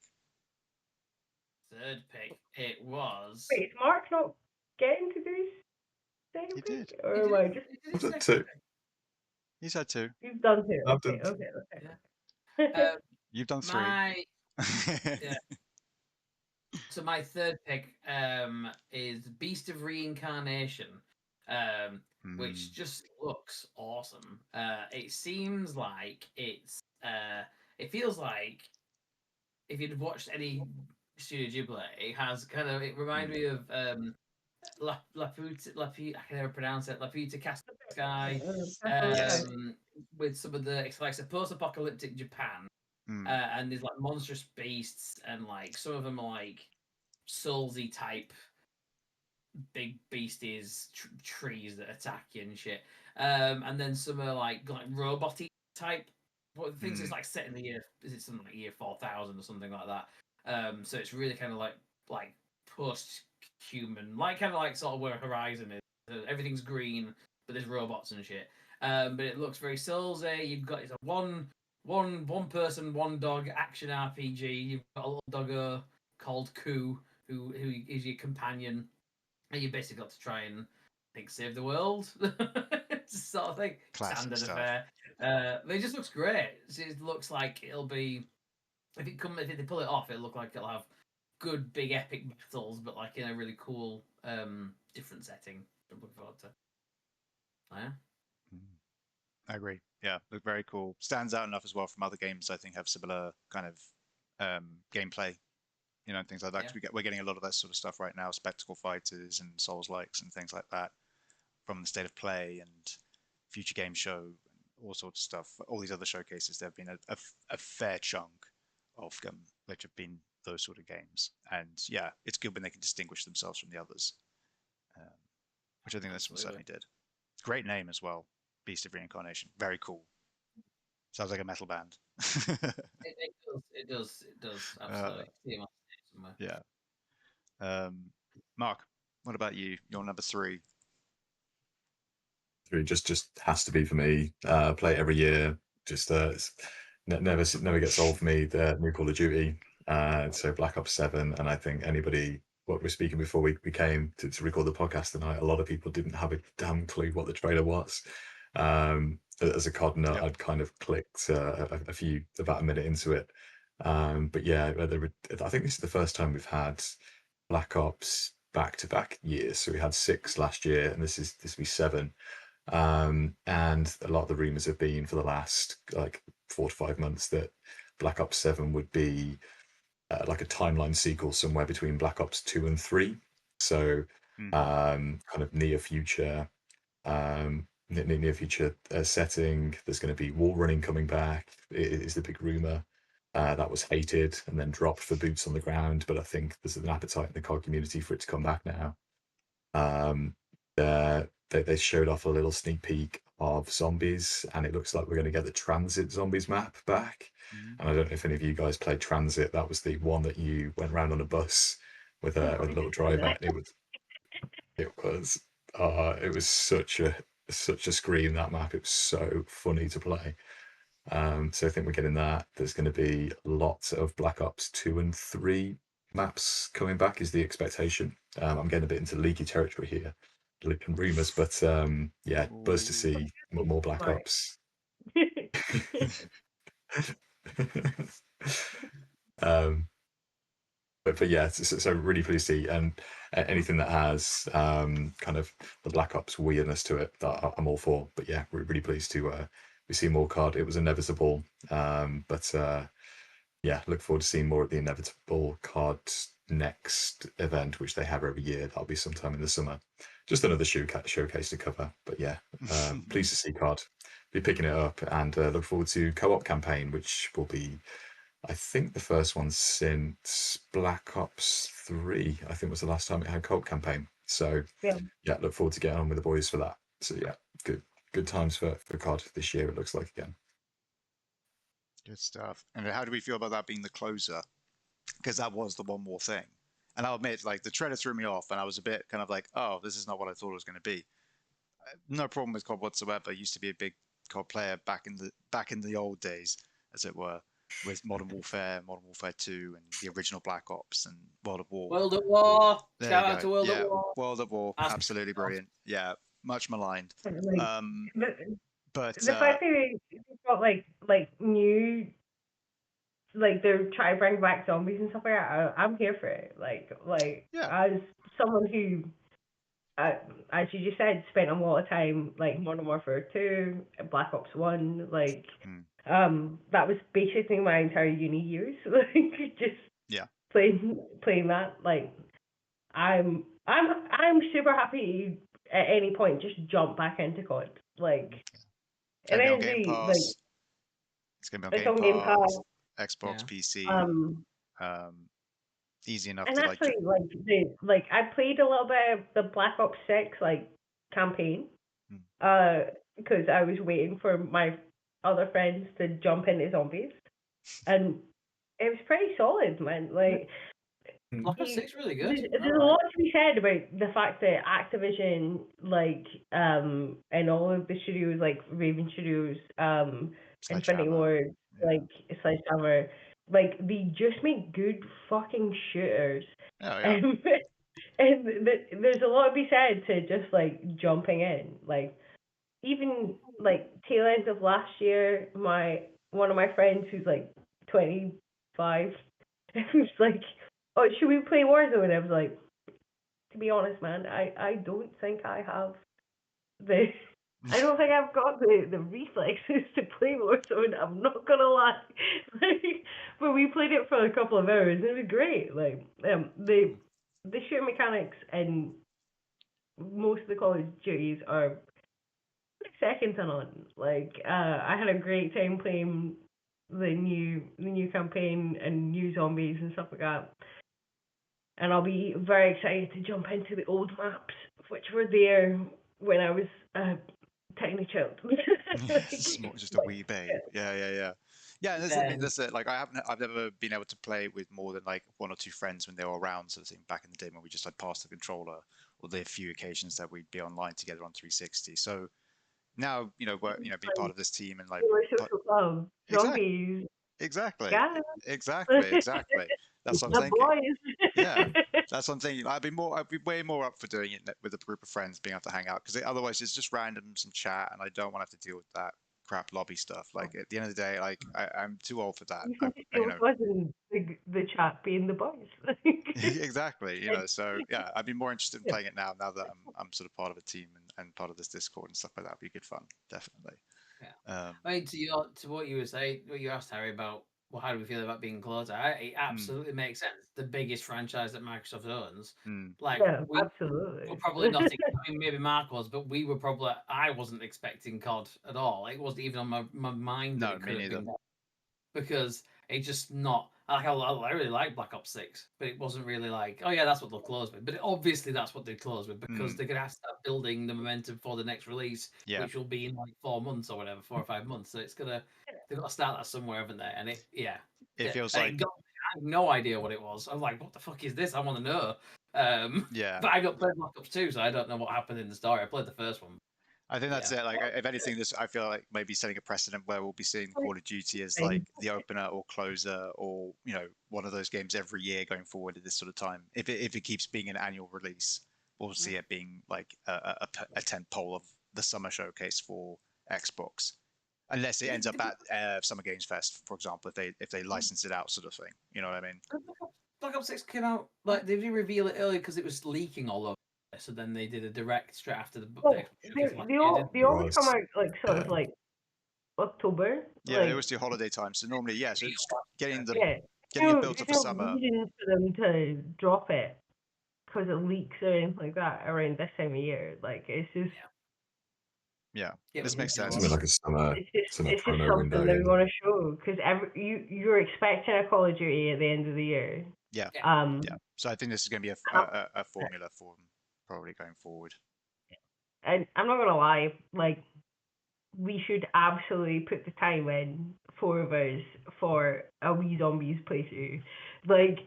Third pick, it was. Wait, is Mark not getting to do his second pick? Did. Or am I just. Two. He's had two. You've done two. I've Okay. done Yeah. You've done three. Yeah. So my third pick is Beast of Reincarnation, which just looks awesome. It seems like it feels like if you'd watched any Studio Ghibli, it reminds me of Laputa, I can never pronounce it, Laputa Cast Sky, with some of it's like a post-apocalyptic Japan. And there's like monstrous beasts, and like some of them are like Soulsy type big beasties, trees that attack you and shit. And then some are like robot-y type. What things is like set in the year? Is it something like year 4000 or something like that? So it's really kind of like post-human, kind of sort of where Horizon is. Everything's green, but there's robots and shit. But it looks very Soulsy. It's a one person, one dog action RPG. You've got a little doggo called Ku, who is your companion, and you basically got to try and save the world, sort of thing. Classic standard stuff. affair. But it just looks great. It looks like it'll be if they pull it off, it'll look like it'll have good big epic battles, but like in a really cool different setting. I'm looking forward to. Oh, yeah. I agree. Yeah, look very cool. Stands out enough as well from other games. I think have similar kind of gameplay, and things like that. Yeah. We're getting a lot of that sort of stuff right now. Spectacle fighters and Souls likes and things like that from the State of Play and Future Game Show, and all sorts of stuff. All these other showcases, there have been a fair chunk of them which have been those sort of games. And yeah, it's good when they can distinguish themselves from the others, which I think this one certainly did. It's a great name as well. Beast of Reincarnation. Very cool. Sounds like a metal band. It does. Absolutely. Yeah. Mark, what about you? You're number 3. 3 just has to be for me. Play it every year. Just never gets old for me. The new Call of Duty. So Black Ops 7, and I think what we're speaking before we came to record the podcast tonight, a lot of people didn't have a damn clue what the trailer was. As a COD nut, I'd kind of clicked about a minute into it. But yeah, I think this is the first time we've had Black Ops back-to-back years. So we had 6 last year, and this will be 7. And a lot of the rumors have been for the last 4 to 5 months that Black Ops 7 would be like a timeline sequel somewhere between Black Ops 2 and 3. So kind of near future, near future setting. There's going to be wall running coming back. It is the big rumor. That was hated and then dropped for boots on the ground, but I think there's an appetite in the COD community for it to come back now. They showed off a little sneak peek of zombies, and it looks like we're going to get the Transit zombies map back. And I don't know if any of you guys played Transit. That was the one that you went around on a bus with a little driver. And it was such a scream, that map. It was so funny to play. So I think we're getting that. There's going to be lots of Black Ops 2 and 3 maps coming back is the expectation. I'm getting a bit into leaky territory here, leaking rumors, but yeah, buzz to see more Black Ops. But yeah, so really pleased to see, and anything that has kind of the Black Ops weirdness to it, that I'm all for. But yeah, we're really pleased to we see more COD. It was inevitable, but yeah, look forward to seeing more of the inevitable COD next event, which they have every year. That'll be sometime in the summer. Just another showcase to cover. But yeah, pleased to see COD. Be picking it up, and look forward to co-op campaign, which will be, I think, the first one since Black Ops 3, I think was the last time it had co-op campaign. So yeah, look forward to getting on with the boys for that. So yeah, good times for COD this year, it looks like, again. Good stuff. And how do we feel about that being the closer? Because that was the one more thing. And I'll admit, like, the trailer threw me off, and I was a bit kind of like, oh, this is not what I thought it was going to be. No problem with COD whatsoever. I used to be a big COD player back in the old days, as it were, with Modern Warfare 2, and the original Black Ops and World at War. World at War. There Shout you out go. to World Yeah, at War. World at War, absolutely brilliant. Yeah, much maligned. But the fact that they've got like new, like they're trying to bring back zombies and stuff like that, I'm here for it. Like yeah. as someone who, as you just said, spent a lot of time like Modern Warfare 2, Black Ops 1, like that was basically my entire uni years. Like just playing that. Like I'm super happy at any point just jump back into COD. Like, and then Game Pass. Like, it's gonna be on Game Pass, Xbox, PC. Easy enough and to actually, like I played a little bit of the Black Ops 6 like campaign, because I was waiting for my other friends to jump into zombies, and it was pretty solid, man. Like, Black Ops 6 really good. There's a lot to be said about the fact that Activision, like, and all of the studios, like Raven Studios, Infinity Ward, like Sledgehammer, like they just make good fucking shooters. Oh, yeah. And there's a lot to be said to just like jumping in. Like, even like tail end of last year, one of my friends who's like 25, who's like, oh, should we play Warzone? And I was like, to be honest, man, I don't think I have I don't think I've got the reflexes to play Warzone. I'm not gonna lie. Like, but we played it for a couple of hours and it was great. Like, the shooting mechanics and most of the Call of Duties are second to none. Like, I had a great time playing the new campaign and new zombies and stuff like that. And I'll be very excited to jump into the old maps, which were there when I was a tiny child. Just a wee babe. Yeah. That's it. Like, I've never been able to play with more than like one or two friends when they were around, sort of thing. Back in the day when we just had passed the controller, or the few occasions that we'd be online together on 360. So now, being part of this team and like social club, zombies. Exactly. Yeah. Exactly. That's what I'm thinking. Boys. Yeah, that's what I'm thinking. I'd be way more up for doing it with a group of friends, being able to hang out, because otherwise it's just random, some chat, and I don't want to have to deal with that crap lobby stuff. Like, at the end of the day, like I'm too old for that. It wasn't the chat being the boys. Exactly. So yeah, I'd be more interested in playing it now that I'm sort of part of a team and part of this Discord and stuff like that. Would be good fun, definitely. Yeah. I mean, to what you were saying, what you asked Harry about well, how do we feel about being closer? It absolutely makes sense. The biggest franchise that Microsoft owns. Like, Yeah, we're absolutely. probably not. I mean, maybe Mark was, but we were probably. I wasn't expecting COD at all. It wasn't even on my mind that No, it me could have neither. been, because it's just not. Like, I really like Black Ops 6, but it wasn't really like, oh yeah, that's what they'll close with. But obviously, that's what they close with, because they're gonna have to start building the momentum for the next release, Yeah. which will be in like 4 months or whatever, 4 or 5 months. So it's gonna. They've got to start that somewhere, haven't they? And It feels and like I had no idea what it was. I was like, what the fuck is this? I want to know. yeah. But I got played Black Ops 2, so I don't know what happened in the story. I played the first one. I think that's it. Like, if anything, this I feel like maybe setting a precedent where we'll be seeing Call of Duty as like the opener or closer, or one of those games every year going forward at this sort of time. If it keeps being an annual release, we'll see it being like a tent pole of the summer showcase for Xbox, unless it ends up at Summer Games Fest, for example, if they license it out, sort of thing. You know what I mean? Black Ops 6 came out, like, they didn't reveal it early because it was leaking all over. So then they did a direct straight after the they always come out like sort of like October. Yeah, like, they always do holiday time. So normally, so it's getting it no built up for summer. reason for them to drop it because it leaks or anything like that around this time of year. Like, it's just This makes sense. Something like a summer it's just promo something window. that we want to show, because you're expecting a Call of Duty at the end of the year. Yeah. So I think this is going to be a formula for them probably going forward. And I'm not gonna lie, like, we should absolutely put the time in, 4 of us, for a wee zombies playthrough. Like,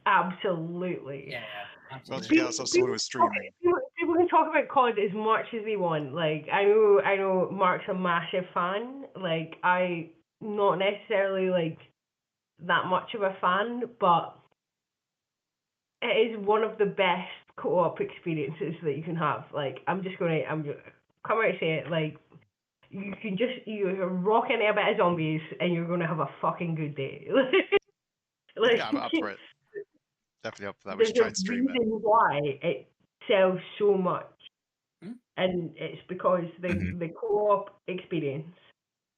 absolutely. Yeah, Well, absolutely. just get ourselves sorted with streaming. People can talk about COD as much as they want. Like, I know Mark's a massive fan. Like, I not necessarily like that much of a fan, but it is one of the best co-op experiences that you can have. Like, I'm gonna come out and say it. Like, you rock into a bit of zombies and you're gonna have a fucking good day. Like, Yeah, I'm up for it. Definitely up for that. We there's should try a and stream reason it. why it sells so much, and it's because the co-op experience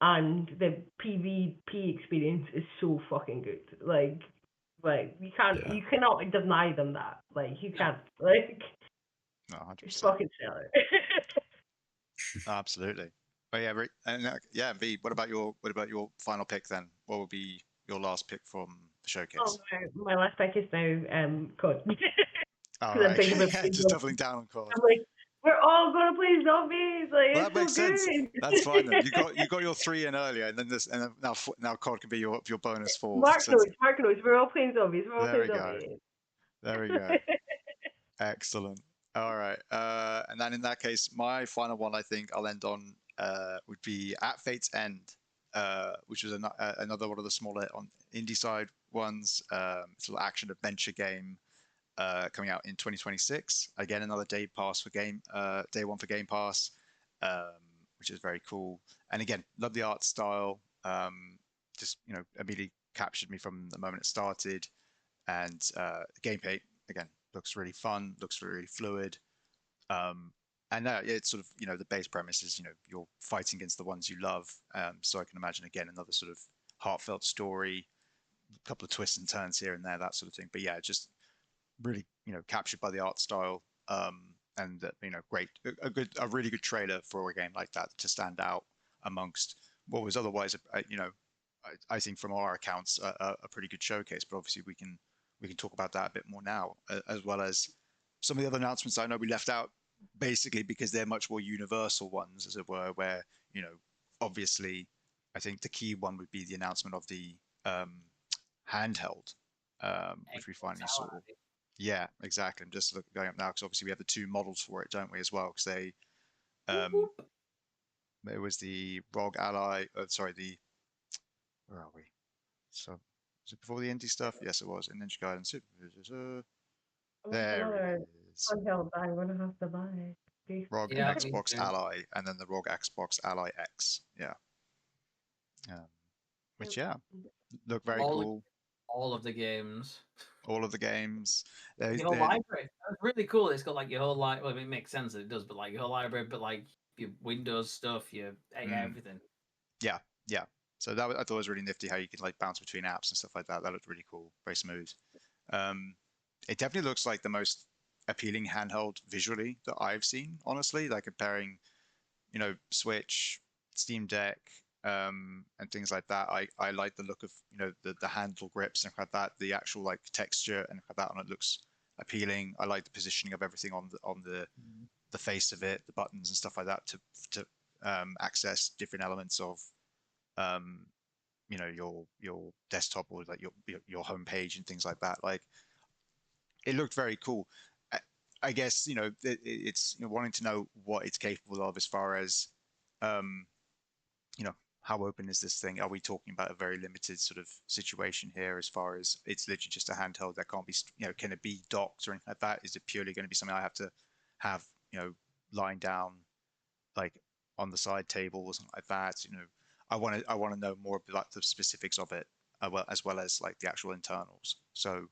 and the PvP experience is so fucking good. Like you cannot deny them that. Like, you can't. Like, No, 100%. It's fucking stellar. Absolutely. But yeah, V. What about your final pick then? What would be your last pick from the showcase? Oh, my last pick is now COD. All I'm right. thinking about Just doubling down on COD. I'm like, we're all gonna play zombies. Like, Well, it's that makes so sense. good. That's fine then. You got your 3 in earlier, and then now COD can be your bonus 4. Mark knows. We're all playing zombies. We're all There playing we go. zombies. There we go. Excellent. All right. And then in that case, my final one, I think I'll end on would be At Fate's End, which was another one of the smaller on indie side ones. It's a little action adventure game coming out in 2026. Again, another day one for Game Pass, which is very cool. And again, love the art style. Just immediately captured me from the moment it started, and gameplay again looks really fun, looks really fluid. And it's sort of the base premise is you're fighting against the ones you love. So I can imagine again another sort of heartfelt story, a couple of twists and turns here and there, that sort of thing. But yeah, just really captured by the art style, and a really good trailer for a game like that to stand out amongst what was otherwise I think from our accounts a pretty good showcase. But obviously we can talk about that a bit more now, as well as some of the other announcements I know we left out, basically because they're much more universal ones, as it were, where obviously I think the key one would be the announcement of the handheld, which we finally saw. Yeah, exactly. I'm just going up now because obviously we have the 2 models for it, don't we, as well? Because they, it was the ROG Ally. Where are we? So, was it before the indie stuff? Yes, it was. In Ninja Gaiden Super. There it is. Handheld I'm gonna have to buy. ROG Xbox Ally, and then the ROG Xbox Ally X. Yeah. Which look very cool. All of the games. All of the games. Your whole library. That's really cool. It's got like your whole library. Well, I mean, it makes sense that it does, but like your whole library, but like your Windows stuff, your everything. Yeah. So I thought it was really nifty how you could like bounce between apps and stuff like that. That looked really cool, very smooth. It definitely looks like the most appealing handheld visually that I've seen, honestly. Like comparing, Switch, Steam Deck, and things like that. I like the look of the handle grips and like that. The actual like texture and like that on it looks appealing. I like the positioning of everything on the face of it, the buttons and stuff like that to access different elements of your desktop or like your home page and things like that. Like it looked very cool. I guess it's wanting to know what it's capable of as far as how open is this thing? Are we talking about a very limited sort of situation here as far as it's literally just a handheld that can't be, can it be docked or anything like that? Is it purely going to be something I have to have, lying down like on the side table or something like that? I want to know more about the specifics of it, as well as like the actual internals. So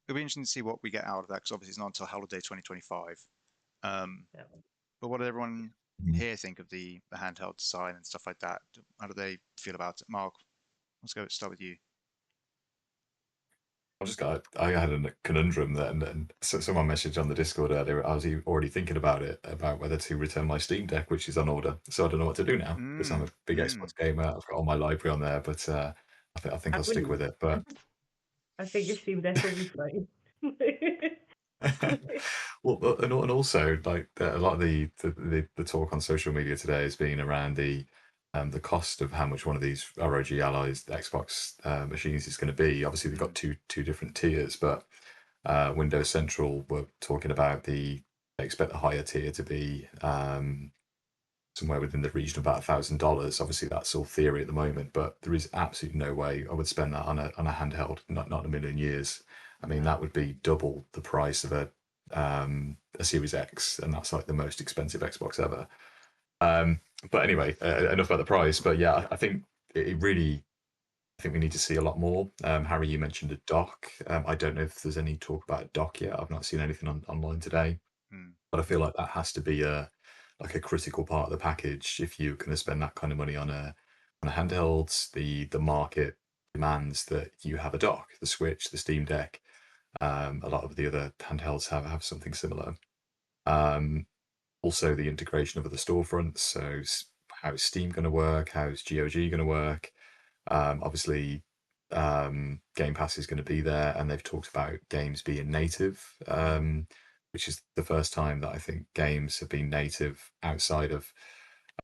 it'll be interesting to see what we get out of that because obviously it's not until holiday 2025. Yeah. But what did everyone here think of the handheld design and stuff like that? How do they feel about it? Mark, let's start with you. I had a conundrum there, and someone messaged on the Discord earlier. I was already thinking about whether to return my Steam Deck, which is on order. So I don't know what to do now because I'm a big Xbox gamer. I've got all my library on there, but I think I'll stick with it. But I think your Steam Deck will be fine. well, and also like a lot of the talk on social media today has been around the cost of how much one of these ROG Allies Xbox machines is going to be. Obviously, they've got two different tiers, but Windows Central were talking about they expect the higher tier to be somewhere within the region of about $1,000. Obviously, that's all theory at the moment, but there is absolutely no way I would spend that on a handheld, not in a million years. I mean, that would be double the price of a Series X, and that's like the most expensive Xbox ever. But anyway, enough about the price. But yeah, I think it really. I think we need to see a lot more. Harry, you mentioned a dock. I don't know if there's any talk about a dock yet. I've not seen anything online today, but I feel like that has to be a critical part of the package if you're going to spend that kind of money on a handheld. The market demands that you have a dock. The Switch, the Steam Deck, a lot of the other handhelds have something similar. Also, the integration of other storefronts. So, how is Steam going to work? How is GOG going to work? Obviously, Game Pass is going to be there, and they've talked about games being native, which is the first time that I think games have been native outside of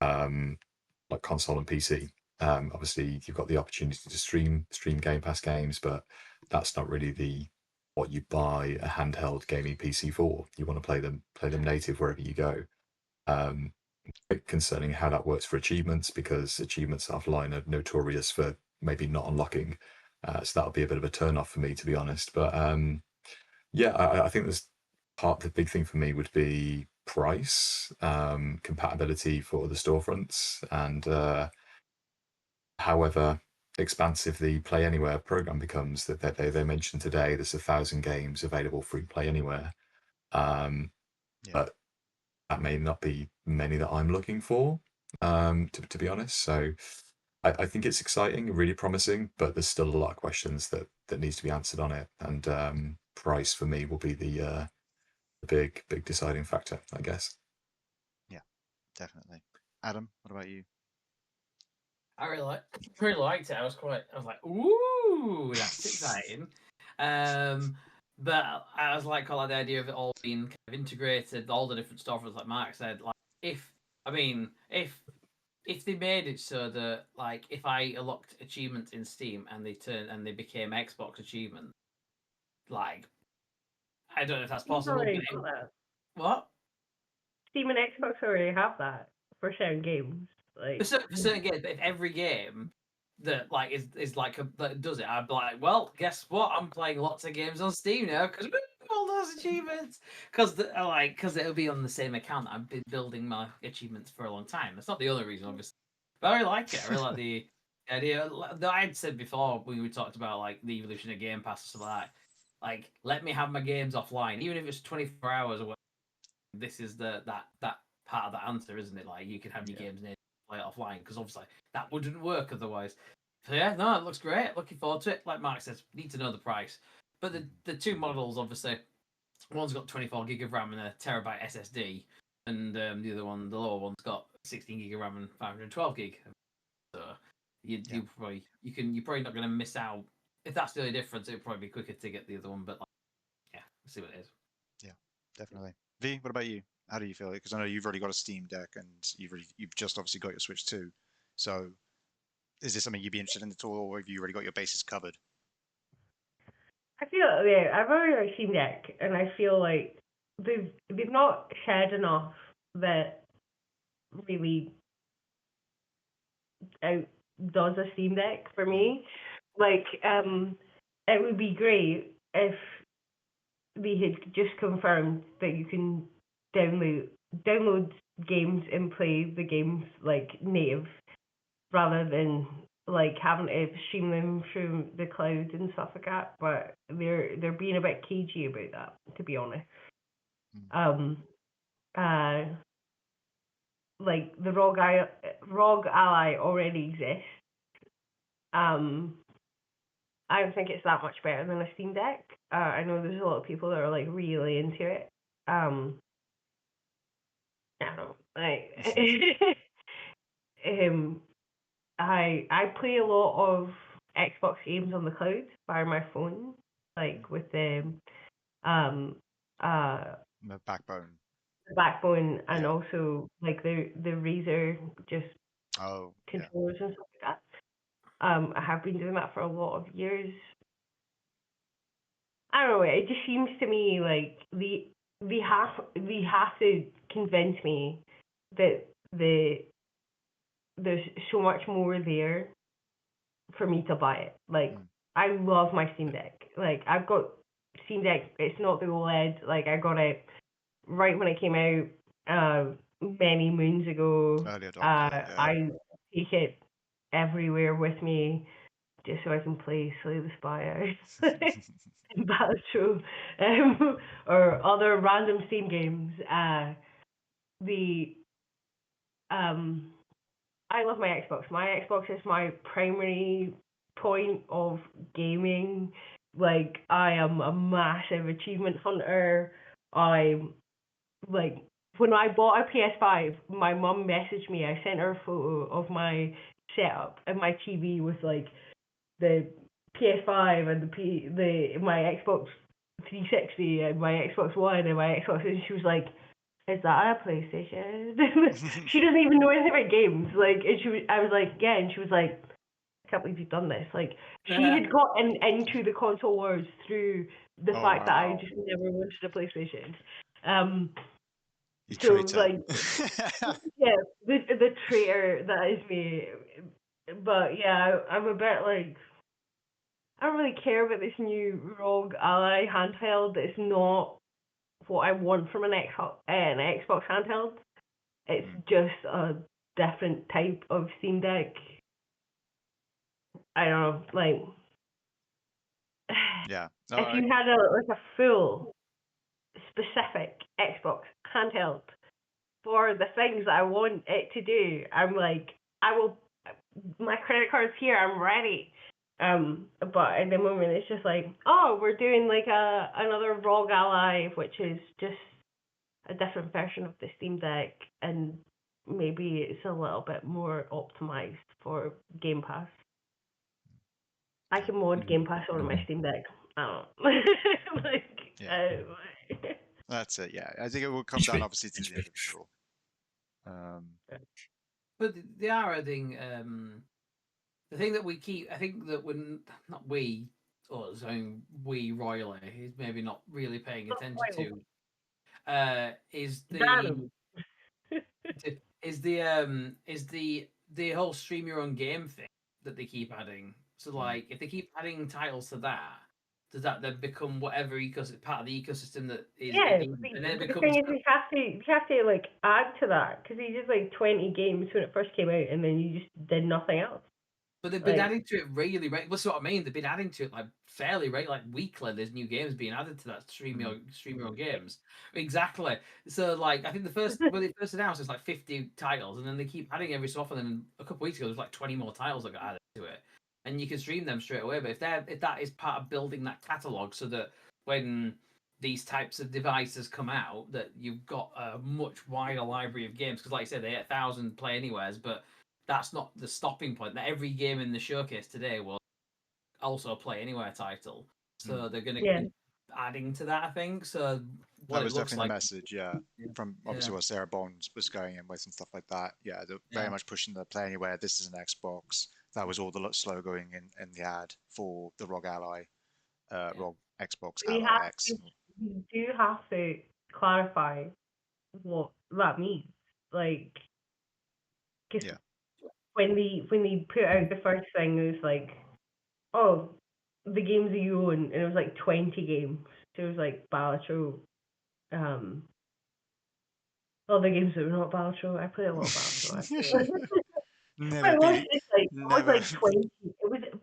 like console and PC. Obviously, you've got the opportunity to stream Game Pass games, but that's not really what you buy a handheld gaming PC for. You want to play them native wherever you go. Concerning how that works for achievements, because achievements offline are notorious for maybe not unlocking. So that'll be a bit of a turn off for me, to be honest. But yeah, I think the big thing for me would be price, compatibility for the storefronts, and however expansive the Play Anywhere program becomes. That they mentioned today, there's 1,000 games available free Play Anywhere. But that may not be many that I'm looking for, to be honest. So I think it's exciting, really promising, but there's still a lot of questions that needs to be answered on it. And price for me will be the big deciding factor, I guess. Yeah, definitely. Adam, what about you? I really liked it. I was like, ooh, that's exciting. But I was like, the idea of it all being kind of integrated, all the different storefronts, like Mark said. Like, if they made it so that, like, if I unlocked achievements in Steam and they became Xbox achievements, like, I don't know if that's possible. What? Steam and Xbox already have that for certain games. Like for certain games, but if every game that like is like that does it, I'd be like, well, guess what? I'm playing lots of games on Steam now because all those achievements. Because it'll be on the same account that I've been building my achievements for a long time. That's not the only reason, obviously. But I really like it. I really like the idea that I'd said before when we talked about like the evolution of Game Pass and stuff like that. Like, let me have my games offline, even if it's 24 hours or whatever. This is that part of the answer, isn't it? Like, you can have your games native play it offline because obviously that wouldn't work otherwise. So yeah, no, it looks great. Looking forward to it. Like Mark says, need to know the price. But the two models, obviously, one's got 24 gig of RAM and a terabyte SSD, and the other one, the lower one's got 16 gig of RAM and 512 gig. So you're probably not going to miss out. If that's the only difference, it'd probably be quicker to get the other one. But yeah, we'll see what it is. Yeah, definitely. V, what about you? How do you feel? Because I know you've already got a Steam Deck and you've just obviously got your Switch too. So is this something you'd be interested in at all, or have you already got your bases covered? I feel I've already got a Steam Deck, and I feel like they've not said enough that really outdoes a Steam Deck for me. Like, it would be great if they had just confirmed that you can download games and play the games like native, rather than like having to stream them through the cloud and stuff like that. But they're being a bit cagey about that, to be honest. Like the ROG Ally already exists. I don't think it's that much better than a Steam Deck. I know there's a lot of people that are like really into it. I don't know. I play a lot of Xbox games on the cloud via my phone, like with the Backbone. Backbone, and also like the Razer just controllers and stuff like that. I have been doing that for a lot of years. I don't know. It just seems to me like they have to convince me that there's so much more there for me to buy it. Like, I love my Steam Deck. Like, I've got Steam Deck. It's not the OLED. Like, I got it right when it came out, many moons ago. I take it everywhere with me just so I can play Slay the Spire and Battle or other random Steam games. I love my Xbox. My Xbox is my primary point of gaming. Like, I am a massive achievement hunter. Like, when I bought a PS5, my mum messaged me. I sent her a photo of my setup, and my TV was like the PS5 and my Xbox 360 and my Xbox One and my Xbox, and she was like, "Is that a PlayStation?" She doesn't even know anything about games. Like, and I was like, "Yeah," and she was like, "I can't believe you've done this." Like, she had gotten into the console wars through the fact that I just never wanted a PlayStation. You so traitor. like, yeah, the traitor that is me. But yeah, I'm a bit like, I don't really care about this new ROG Ally handheld. It's not what I want from an Xbox handheld. It's just a different type of Steam Deck. I don't know, like, yeah. If you had a full specific Xbox handheld for the things I want it to do, I'm like, my credit card's here, I'm ready. But at the moment it's just like, oh, we're doing like another ROG Ally, which is just a different version of the Steam Deck, and maybe it's a little bit more optimized for Game Pass. I can mod Game Pass on my Steam Deck. I don't know. That's it. Yeah, I think it will come down obviously to the individual. But they are adding the thing that we keep. I think that not we, us, I mean, we royally is maybe not really paying attention to. Is the whole stream your own game thing that they keep adding. So like, if they keep adding titles to that, does that then become whatever part of the ecosystem that is? Yeah, and then it becomes. The thing is, you have to like add to that, because you did like 20 games when it first came out, and then you just did nothing else. But they've been adding to it really, right? That's what I mean. They've been adding to it like fairly, right? Like weekly, there's new games being added to that stream your games. Exactly. So like, I think when they first announced, it's like 50 titles, and then they keep adding every so often. And a couple weeks ago, there's like 20 more titles that got added to it, and you can stream them straight away. But if that is part of building that catalog, so that when these types of devices come out, that you've got a much wider library of games. Because like I said, they 8,000 play anywheres, but that's not the stopping point. That every game in the showcase today was also a play anywhere title, so they're going to keep adding to that, I think. So what that was it looks definitely like, the message, from obviously what Sarah Bond was going in with and stuff like that. Yeah, they're very much pushing the play anywhere. This is an Xbox. That was all the slogan in the ad for the ROG Ally, ROG Xbox Ally X. You do have to clarify what that means, like, because when they put out the first thing, it was like, oh, the games that you own, and it was like 20 games. So it was like Balatro, all the games that were not Balatro. I played a lot of Balatro. Never But it was beat. it was like 20.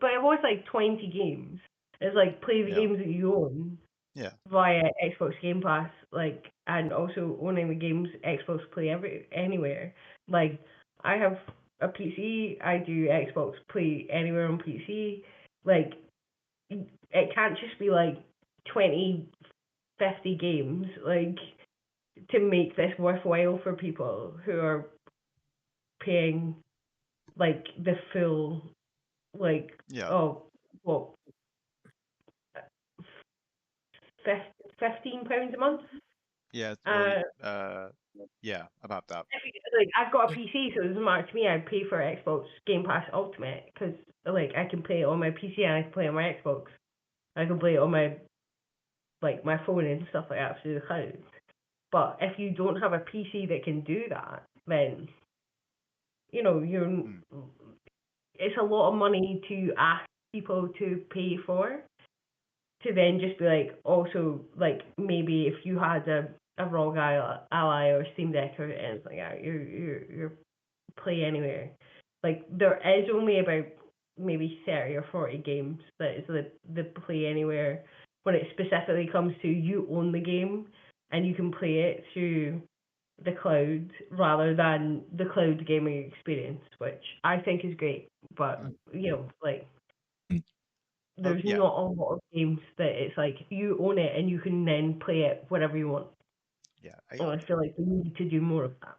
But it was like 20 games. It's like play the games that you own. Yeah. Via Xbox Game Pass, like, and also owning the games Xbox Play anywhere. Like, I have a PC. I do Xbox Play Anywhere on PC. Like, it can't just be like 20, 50 games. Like, to make this worthwhile for people who are paying like the full, like, what, £15 a month? Yeah, yeah, about that. Like, I've got a PC, so it doesn't matter to me. I pay for Xbox Game Pass Ultimate because, like, I can play it on my PC and I can play it on my Xbox. I can play it on my phone and stuff like that through the cloud. But if you don't have a PC that can do that, then it's a lot of money to ask people to pay for. To then just be like, also, like, maybe if you had a ROG Ally or Steam Deck or anything like that, you're play anywhere. Like, there is only about maybe 30 or 40 games that is the play anywhere when it specifically comes to you own the game and you can play it through the cloud rather than the cloud gaming experience, which I think is great. But, like, there's not a lot of games that it's like you own it and you can then play it wherever you want. Yeah. I feel like we need to do more of that.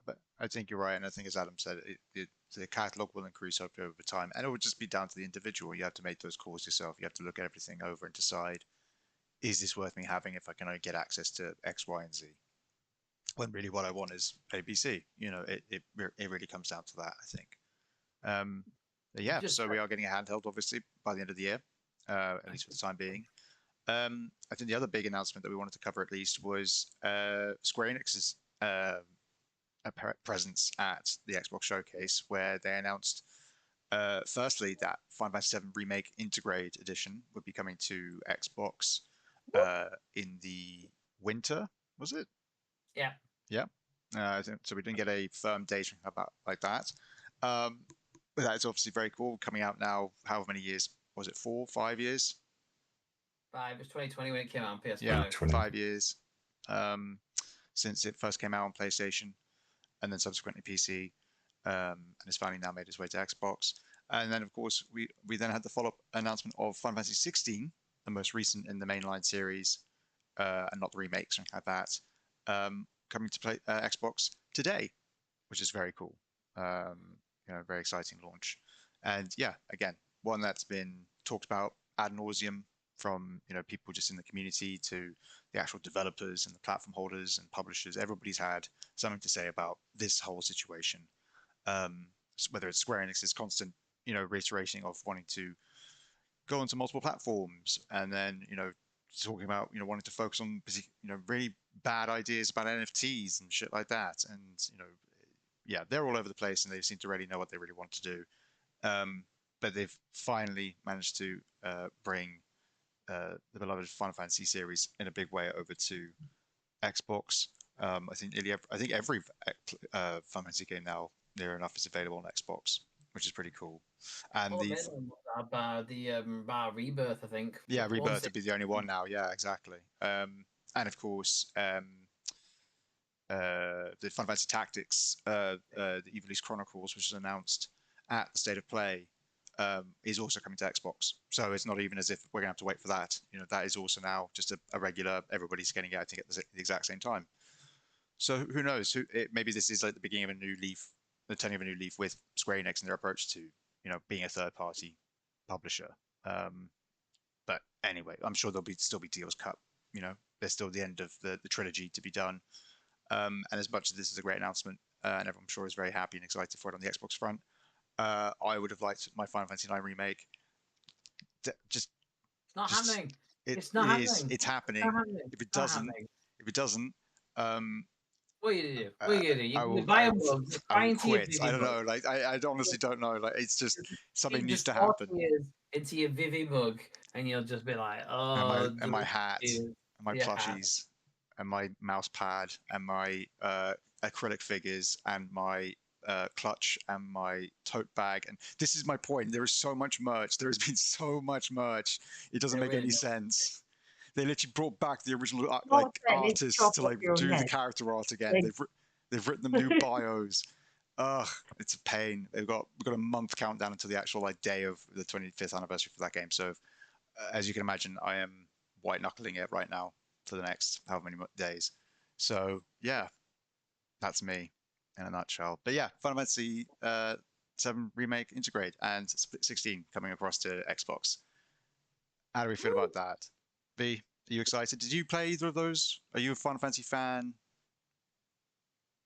But I think you're right, and I think as Adam said, the catalog will increase over time, and it will just be down to the individual. You have to make those calls yourself. You have to look at everything over and decide, is this worth me having if I can only get access to X, Y, and Z? When really what I want is ABC. It really comes down to that, I think. So we are getting a handheld, obviously, by the end of the year, at least for the time being. I think the other big announcement that we wanted to cover at least was Square Enix's presence at the Xbox Showcase, where they announced, firstly, that Final Fantasy VII Remake Integrate Edition would be coming to Xbox in the winter, was it? Yeah. Yeah. So we didn't get a firm date about like that. But that's obviously very cool. Coming out now, however many years was it? 4, 5 years? 5. It was 2020 when it came out on PS5. Yeah, 5 years since it first came out on PlayStation, and then subsequently PC, and it's finally now made its way to Xbox. And then, of course, we then had the follow-up announcement of Final Fantasy 16, the most recent in the mainline series, and not the remakes or anything like that, coming to Xbox today, which is very cool. Very exciting launch. And yeah, again, one that's been talked about ad nauseum from people just in the community to the actual developers and the platform holders and publishers. Everybody's had something to say about this whole situation. Whether it's Square Enix's constant reiteration of wanting to go onto multiple platforms, and then talking about wanting to focus on really bad ideas about NFTs and shit like that, and yeah, they're all over the place, and they seem to really know what they really want to do. But they've finally managed to bring the beloved Final Fantasy series in a big way over to Xbox. I think every Final Fantasy game now near enough is available on Xbox. which is pretty cool. And the Rebirth, I think. Yeah, owns Rebirth it. would be the only one now. Yeah, exactly. And of course, the Final Fantasy Tactics, the Evil East Chronicles, which was announced at the State of Play, is also coming to Xbox. So it's not even as if we're going to have to wait for that. You know, that is also now just a regular, everybody's getting it, I think, at the exact same time. So who knows? Maybe this is like the beginning of a new leaf, the turning of a new leaf with Square Enix and their approach to, you know, being a third-party publisher. But anyway, I'm sure there'll still be deals cut. You know, there's still the end of the trilogy to be done. And as much as this is a great announcement, and everyone I'm sure is very happy and excited for it on the Xbox front, I would have liked my Final Fantasy IX remake. It's not happening. It's not happening. It's happening. If it doesn't, what are you gonna do? What are you gonna do? I will quit. I don't know. Like I honestly don't know. Like it's just something needs to happen. Into your Vivi mug, and you'll just be like, oh, and my hat, and my plushies, and my mouse pad, and my acrylic figures, and my clutch, and my tote bag. And this is my point. There is so much merch. There has been so much merch. It doesn't make any sense. They literally brought back the original artists to like do the character art again. Like, they've written them new bios. Ugh, it's a pain. We've got a month countdown until the actual like day of the 25th anniversary for that game. So as you can imagine, I am white knuckling it right now for the next however many days. So yeah, that's me in a nutshell. But yeah, Final Fantasy 7 Remake Integrate and 16 coming across to Xbox. How do we feel about that? V, are you excited? Did you play either of those? Are you a Final Fantasy fan?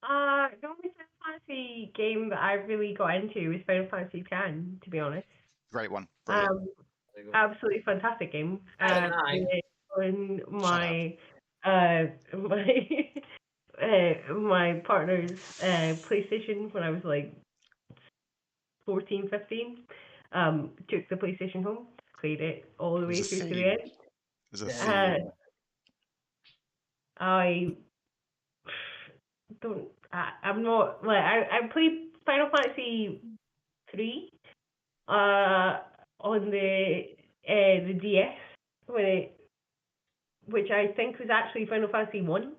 The only Final Fantasy game that I really got into was Final Fantasy X, to be honest. Great one. Brilliant. Absolutely fantastic game. On my my partner's PlayStation when I was like 14, 15. Took the PlayStation home, played it all the way through to the end. There's a theme. I'm not like I played Final Fantasy 3 on the DS which I think was actually Final Fantasy 1.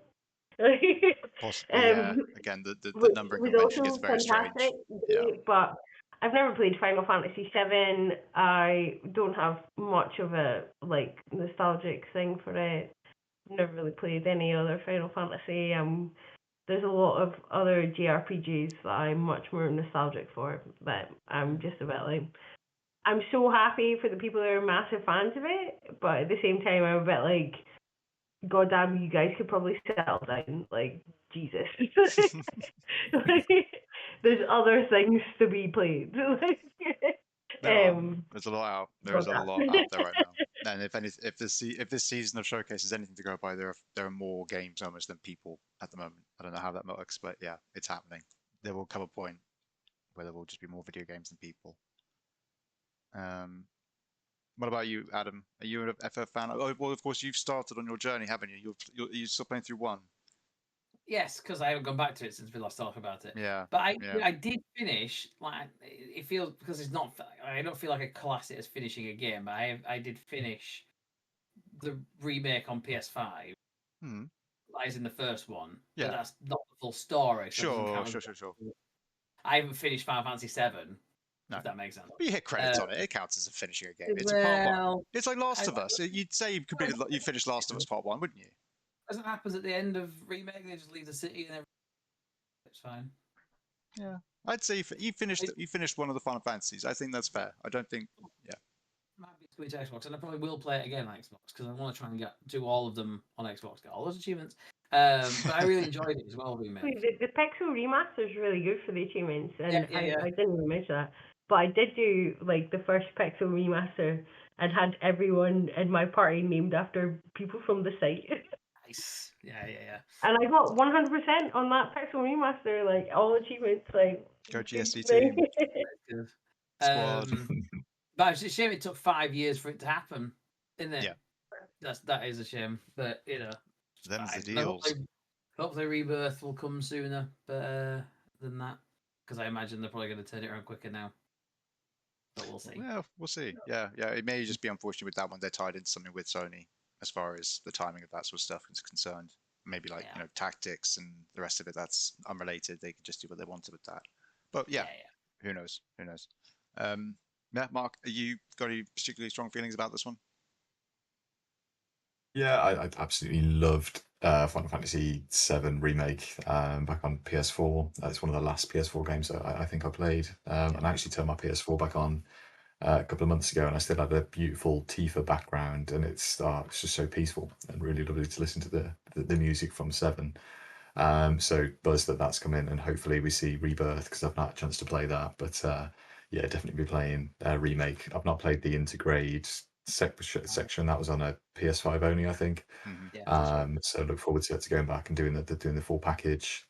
Possibly, yeah. Again, the numbering convention is very strange. Yeah. But I've never played Final Fantasy 7. I don't have much of a like nostalgic thing for it. Never really played any other Final Fantasy. There's a lot of other JRPGs that I'm much more nostalgic for, but I'm just a bit like, I'm so happy for the people that are massive fans of it, but at the same time I'm a bit like, God damn, you guys could probably settle down, like, Jesus. Like, there's other things to be played. There's a lot out. There is a lot out there right now. And if this season of Showcase is anything to go by, there are more games almost than people at the moment. I don't know how that works, but yeah, it's happening. There will come a point where there will just be more video games than people. What about you, Adam? Are you an FF fan? Oh, well, of course, you've started on your journey, haven't you? You're still playing through 1. Yes, because I haven't gone back to it since we last talked about it. Yeah. But I did finish. Like it feels because it's not. I don't feel like I class it as finishing a game. But I did finish the remake on PS5. That is in the first one. Yeah. But that's not the full story. So Sure. I haven't finished Final Fantasy 7. No. If that makes sense. But you hit credits on it. It counts as finishing a game. It's a part 1. It's like Last of Us. You'd say you finished Last of Us Part 1, wouldn't you? As it happens at the end of remake, they just leave the city and everything. It's fine. Yeah, I'd say you finished one of the Final Fantasies. I think that's fair. I don't think. Yeah. Might be switch Xbox, and I probably will play it again on Xbox because I want to try and do all of them on Xbox. Get all those achievements. But I really enjoyed it as well. Remake. The Pixel remaster is really good for the achievements, and I didn't even mention that. But I did do like the first Pixel remaster and had everyone in my party named after people from the site. Nice. Yeah. And I got 100% on that Pixel remaster, like all achievements, like. Go GSC Team. Squad. But it's a shame it took 5 years for it to happen, isn't it? Yeah. That is a shame, but you know. Them's the deals. Hopefully Rebirth will come sooner, than that, because I imagine they're probably going to turn it around quicker now. But we'll see. Yeah, we'll see. Yeah. It may just be unfortunate with that one. They're tied into something with Sony as far as the timing of that sort of stuff is concerned. Maybe like tactics and the rest of it that's unrelated. They could just do what they wanted with that. But yeah. Who knows? Yeah, Mark, you got any particularly strong feelings about this one? Yeah, I absolutely loved Final Fantasy VII Remake back on PS4. It's one of the last PS4 games that I think I played. And I actually turned my PS4 back on a couple of months ago, and I still had a beautiful Tifa background, and it's just so peaceful and really lovely to listen to the music from Seven. So buzz that's come in, and hopefully we see Rebirth, because I've not had a chance to play that. But yeah, definitely be playing Remake. I've not played the Intergrade section. That was on a PS5 only, I think. So look forward to going back and doing the full package.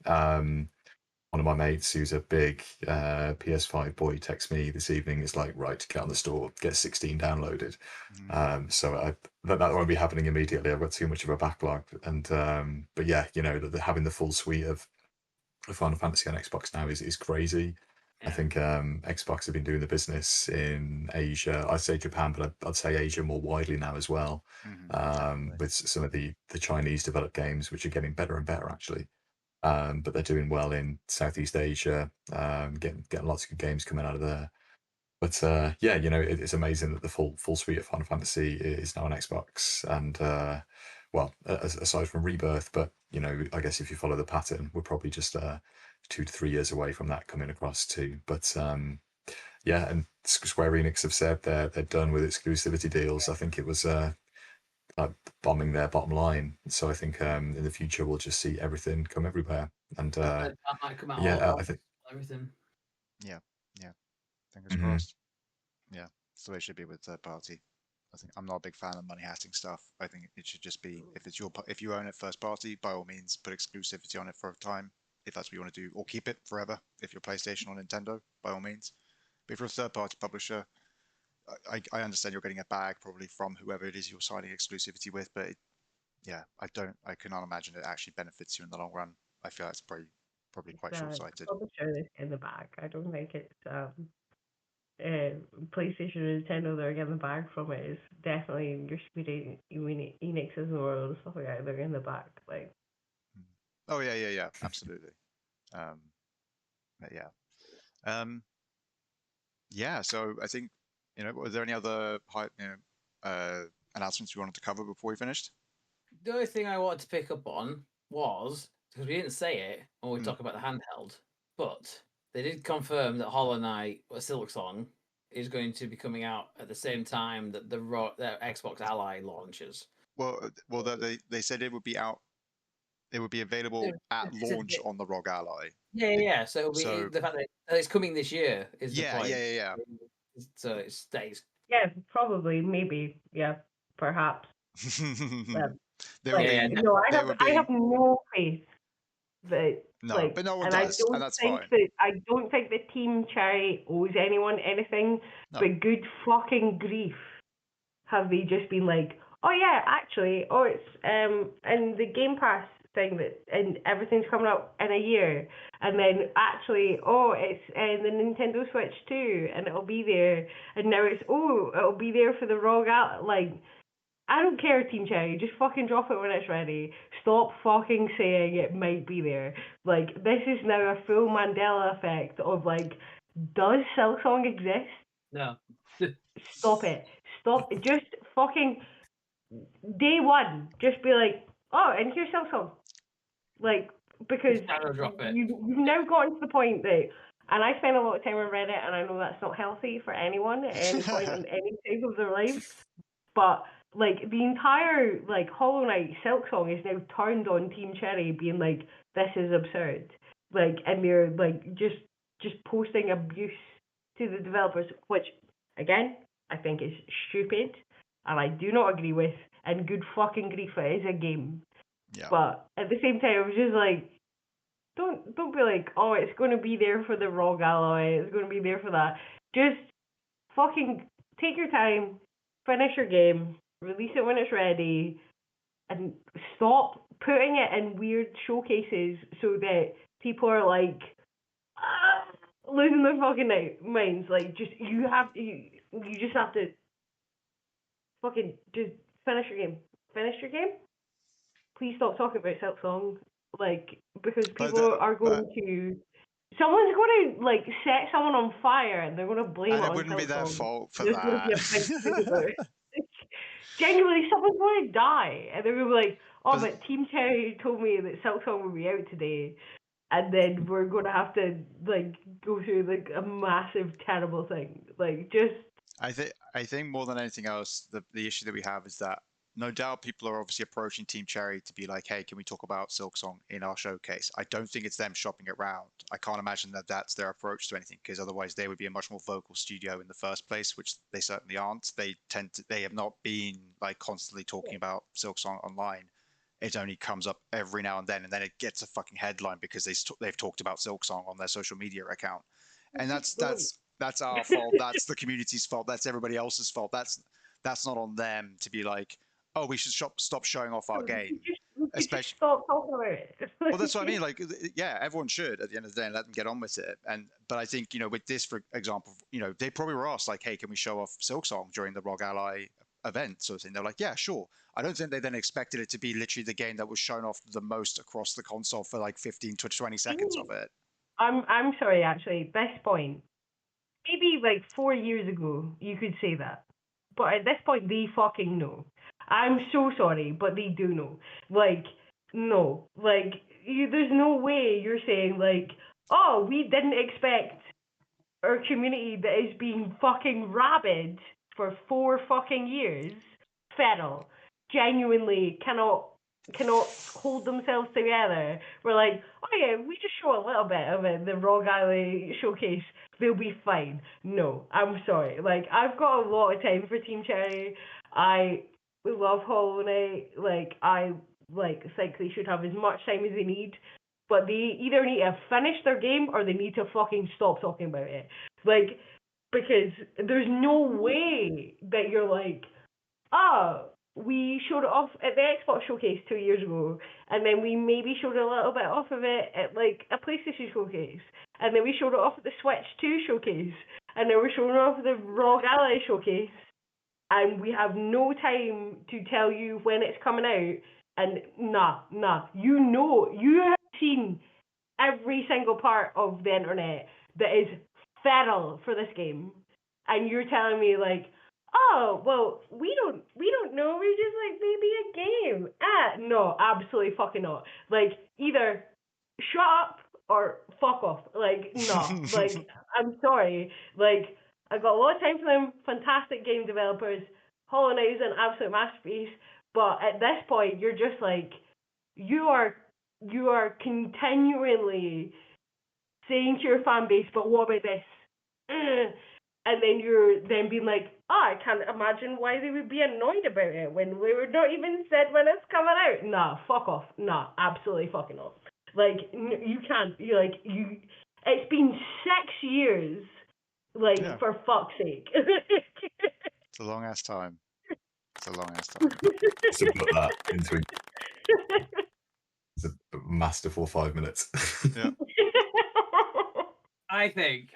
One of my mates who's a big PS5 boy texts me this evening. It's like, right, get on the store, get 16 downloaded. So that won't be happening immediately. I've got too much of a backlog. And but yeah, having the full suite of Final Fantasy on Xbox now is crazy. I think Xbox have been doing the business in Asia. I'd say Japan, but I'd say Asia more widely now as well. With some of the Chinese developed games, which are getting better and better actually. But they're doing well in Southeast Asia, getting lots of good games coming out of there. But yeah, it's amazing that the full suite of Final Fantasy is now on Xbox. And well, aside from Rebirth, but I guess if you follow the pattern, we're probably just 2 to 3 years away from that coming across too. But yeah, and Square Enix have said they're done with exclusivity deals. I think it was like bombing their bottom line. So I think in the future we'll just see everything come everywhere. And that might come out I think everything. Yeah. Fingers crossed. Yeah, that's the way it should be with third party. I think I'm not a big fan of money hatting stuff. I think it should just be if you own it first party, by all means put exclusivity on it for a time if that's what you want to do, or keep it forever if you're PlayStation or Nintendo, by all means. But if you're a third party publisher, I understand you're getting a bag probably from whoever it is you're signing exclusivity with, but I cannot imagine it actually benefits you in the long run. I feel that's probably quite short-sighted. Publisher in the bag. I don't think it's PlayStation or Nintendo that are getting the bag from it. Is definitely your Square Enixes in the world and stuff like that. They're in the bag, like. Oh yeah, absolutely. But yeah. So I think was there any other announcements you wanted to cover before we finished? The only thing I wanted to pick up on was, because we didn't say it when we talk about the handheld, but they did confirm that Hollow Knight, a Silksong, is going to be coming out at the same time that the Xbox Ally launches. Well, they said it would be out. It would be available at launch on the ROG Ally. Yeah. So the fact that it's coming this year is the point. Yeah. So it stays. Yeah, probably, maybe, yeah, perhaps. No, I have no faith that but no one does, and that's fine. I don't think the Team Cherry owes anyone anything. No. But good fucking grief, have they just been like, oh yeah, actually, it's and the Game Pass thing and everything's coming up in a year, and then actually, it's the Nintendo Switch too, and it'll be there, and now it'll be there for the ROG Ally, like. I don't care, Team Cherry. Just fucking drop it when it's ready. Stop fucking saying it might be there. Like, this is now a full Mandela effect of, like, does Silksong exist? No. Stop it. Stop. Just fucking day one. Just be like, oh, and here's Silksong. Like, because you've now gotten to the point that, and I spend a lot of time on Reddit, and I know that's not healthy for anyone at any point in any stage of their life, but like the entire Hollow Knight Silksong is now turned on Team Cherry, being like, this is absurd, like, and they're like just posting abuse to the developers, which again I think is stupid, and I do not agree with. And good fucking grief, it is a game. Yeah. But at the same time, I was just like, don't be like, oh, it's going to be there for the ROG Ally, it's going to be there for that. Just fucking take your time, finish your game, release it when it's ready, and stop putting it in weird showcases so that people are like, losing their fucking minds. Like, just you just have to fucking just finish your game. Finish your game. Please stop talking about Silksong. Like, because people are going to. Someone's going to like set someone on fire, and they're going to blame it and it on wouldn't be their Silksong. fault for There's going to be a big thing about that. it. Genuinely, someone's going to die, and they're going to be like, "Oh, But- but Team Cherry told me that Silksong will be out today." And then we're gonna have to like go through like a massive, terrible thing. Like just. I think more than anything else, the issue that we have is that no doubt people are obviously approaching Team Cherry to be like, hey, can we talk about Silksong in our showcase? I don't think it's them shopping it around. I can't imagine that that's their approach to anything, because otherwise they would be a much more vocal studio in the first place, which they certainly aren't. They have not been like constantly talking about Silksong online. It only comes up every now and then it gets a fucking headline because they've talked about Silksong on their social media account, and that's our fault. That's the community's fault. That's everybody else's fault. That's not on them to be like, oh, we should stop showing off our game. Especially stop talking about it. Well, that's what I mean. Like, yeah, everyone should at the end of the day and let them get on with it. But I think, you know, with this, for example, you know, they probably were asked like, hey, can we show off Silksong during the ROG Ally event sort of thing? They're like, yeah, sure. I don't think they then expected it to be literally the game that was shown off the most across the console for like 15 to 20 seconds of it. I'm sorry, actually, this point. Maybe like 4 years ago, you could say that. But at this point, they fucking know. I'm so sorry, but they do know. Like, no. Like, there's no way you're saying, like, oh, we didn't expect our community that is being fucking rabid for 4 fucking years, feral, genuinely cannot hold themselves together. We're like, oh yeah, we just show a little bit of it, the ROG Ally showcase, they'll be fine. No, I'm sorry. Like, I've got a lot of time for Team Cherry. I love Hollow Knight. Like, I think they should have as much time as they need. But they either need to finish their game or they need to fucking stop talking about it. Like, because there's no way that you're like, oh, we showed it off at the Xbox showcase 2 years ago, and then we maybe showed a little bit off of it at like a PlayStation showcase, and then we showed it off at the Switch 2 showcase, and then we're showing it off at the ROG Ally showcase, and we have no time to tell you when it's coming out. And nah, you know, you have seen every single part of the internet that is feral for this game, and you're telling me like, oh, well, we don't know, we're just like, maybe a game. No, absolutely fucking not. Like, either shut up or fuck off. Like, no. Like, I'm sorry. Like, I've got a lot of time for them. Fantastic game developers. Hollow Knight is an absolute masterpiece. But at this point, you're just like, you are continually saying to your fan base, but what about this? And then you're then being like, oh, I can't imagine why they would be annoyed about it when we were not even said when it's coming out. Nah, fuck off. Nah, absolutely fucking not. Like, you can't. You're like, it's been 6 years. Like, yeah. For fuck's sake. It's a long ass time. It's a long ass time. To put that into it's a masterful 5 minutes. Yeah. I think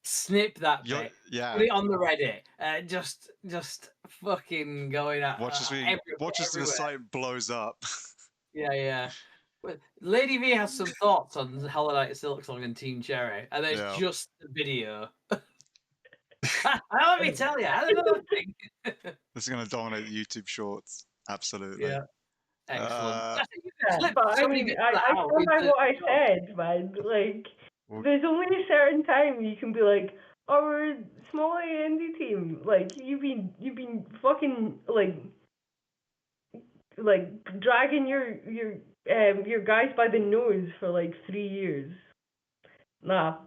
snip that bit. Yeah. Put it on the Reddit. Just fucking going at. Watch as the site blows up. Yeah. Lady V has some thoughts on Hollow Knight, Silksong, and Team Cherry, and there's just the video. Let me tell you, I don't think this is going to dominate the YouTube Shorts. Absolutely. Yeah. Excellent. But I mean, I stand by what I said, man. Like, there's only a certain time you can be like, "Oh, we're a small indie team." Like, you've been fucking like dragging your guys by the nose for like 3 years. Nah,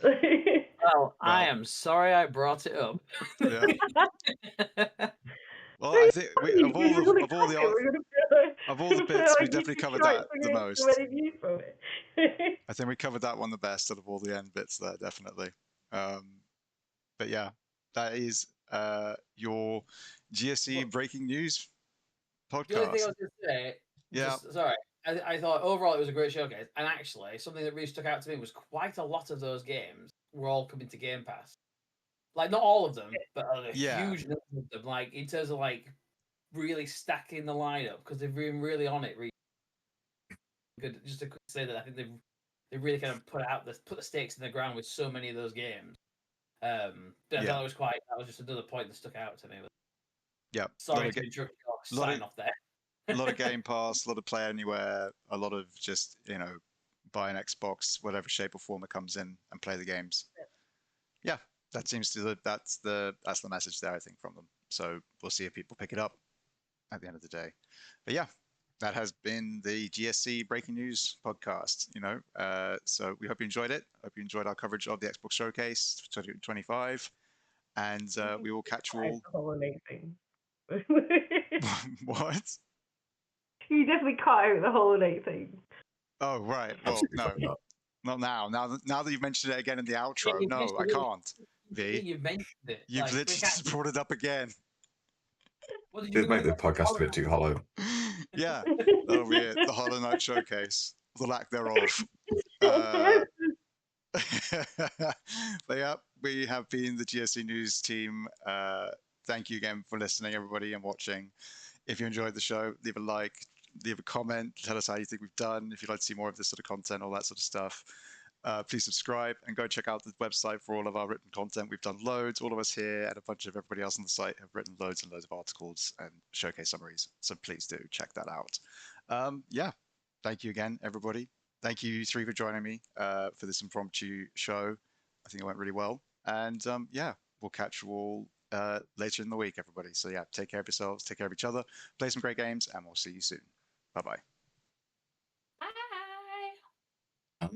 Well, I am sorry I brought it up. Yeah. Well, I think of all the bits, we definitely covered that the most. I think we covered that one the best out of all the end bits there, definitely. But yeah, that is your GSC breaking news podcast. The only thing I was going to say, sorry, I thought overall it was a great showcase, and actually something that really stuck out to me was quite a lot of those games were all coming to Game Pass. Like not all of them, but a huge number of them. Like in terms of like really stacking the lineup because they've been really on it. Really good. Just to say that I think they've really kind of put the stakes in the ground with so many of those games. I thought that was just another point that stuck out to me. Yeah. Sorry to interrupt your sign off there. A lot of Game Pass, a lot of Play Anywhere, a lot of just, buy an Xbox, whatever shape or form it comes in, and play the games. Yeah, that seems to that's the message there, I think, from them. So we'll see if people pick it up at the end of the day. But yeah, that has been the GSC Breaking News podcast. So we hope you enjoyed it. Hope you enjoyed our coverage of the Xbox Showcase 2025, and we will catch you all. What? You definitely cut out the holiday thing. Oh right. Well, no, not now. Now that you've mentioned it again in the outro, no, I can't. V, you've mentioned it. You've literally just brought it up again. What did you make the podcast a bit too hollow. Yeah, that'll be it. The Hollow Knight Showcase, the lack thereof. But yeah, we have been the GSC News Team. Thank you again for listening, everybody, and watching. If you enjoyed the show, leave a like, leave a comment, tell us how you think we've done. If you'd like to see more of this sort of content, all that sort of stuff, please subscribe and go check out the website for all of our written content. We've done loads. All of us here and a bunch of everybody else on the site have written loads and loads of articles and showcase summaries. So please do check that out. Yeah, thank you again, everybody. Thank you, three, for joining me for this impromptu show. I think it went really well. And yeah, we'll catch you all later in the week, everybody. So yeah, take care of yourselves, take care of each other, play some great games, and we'll see you soon. Bye-bye. Bye.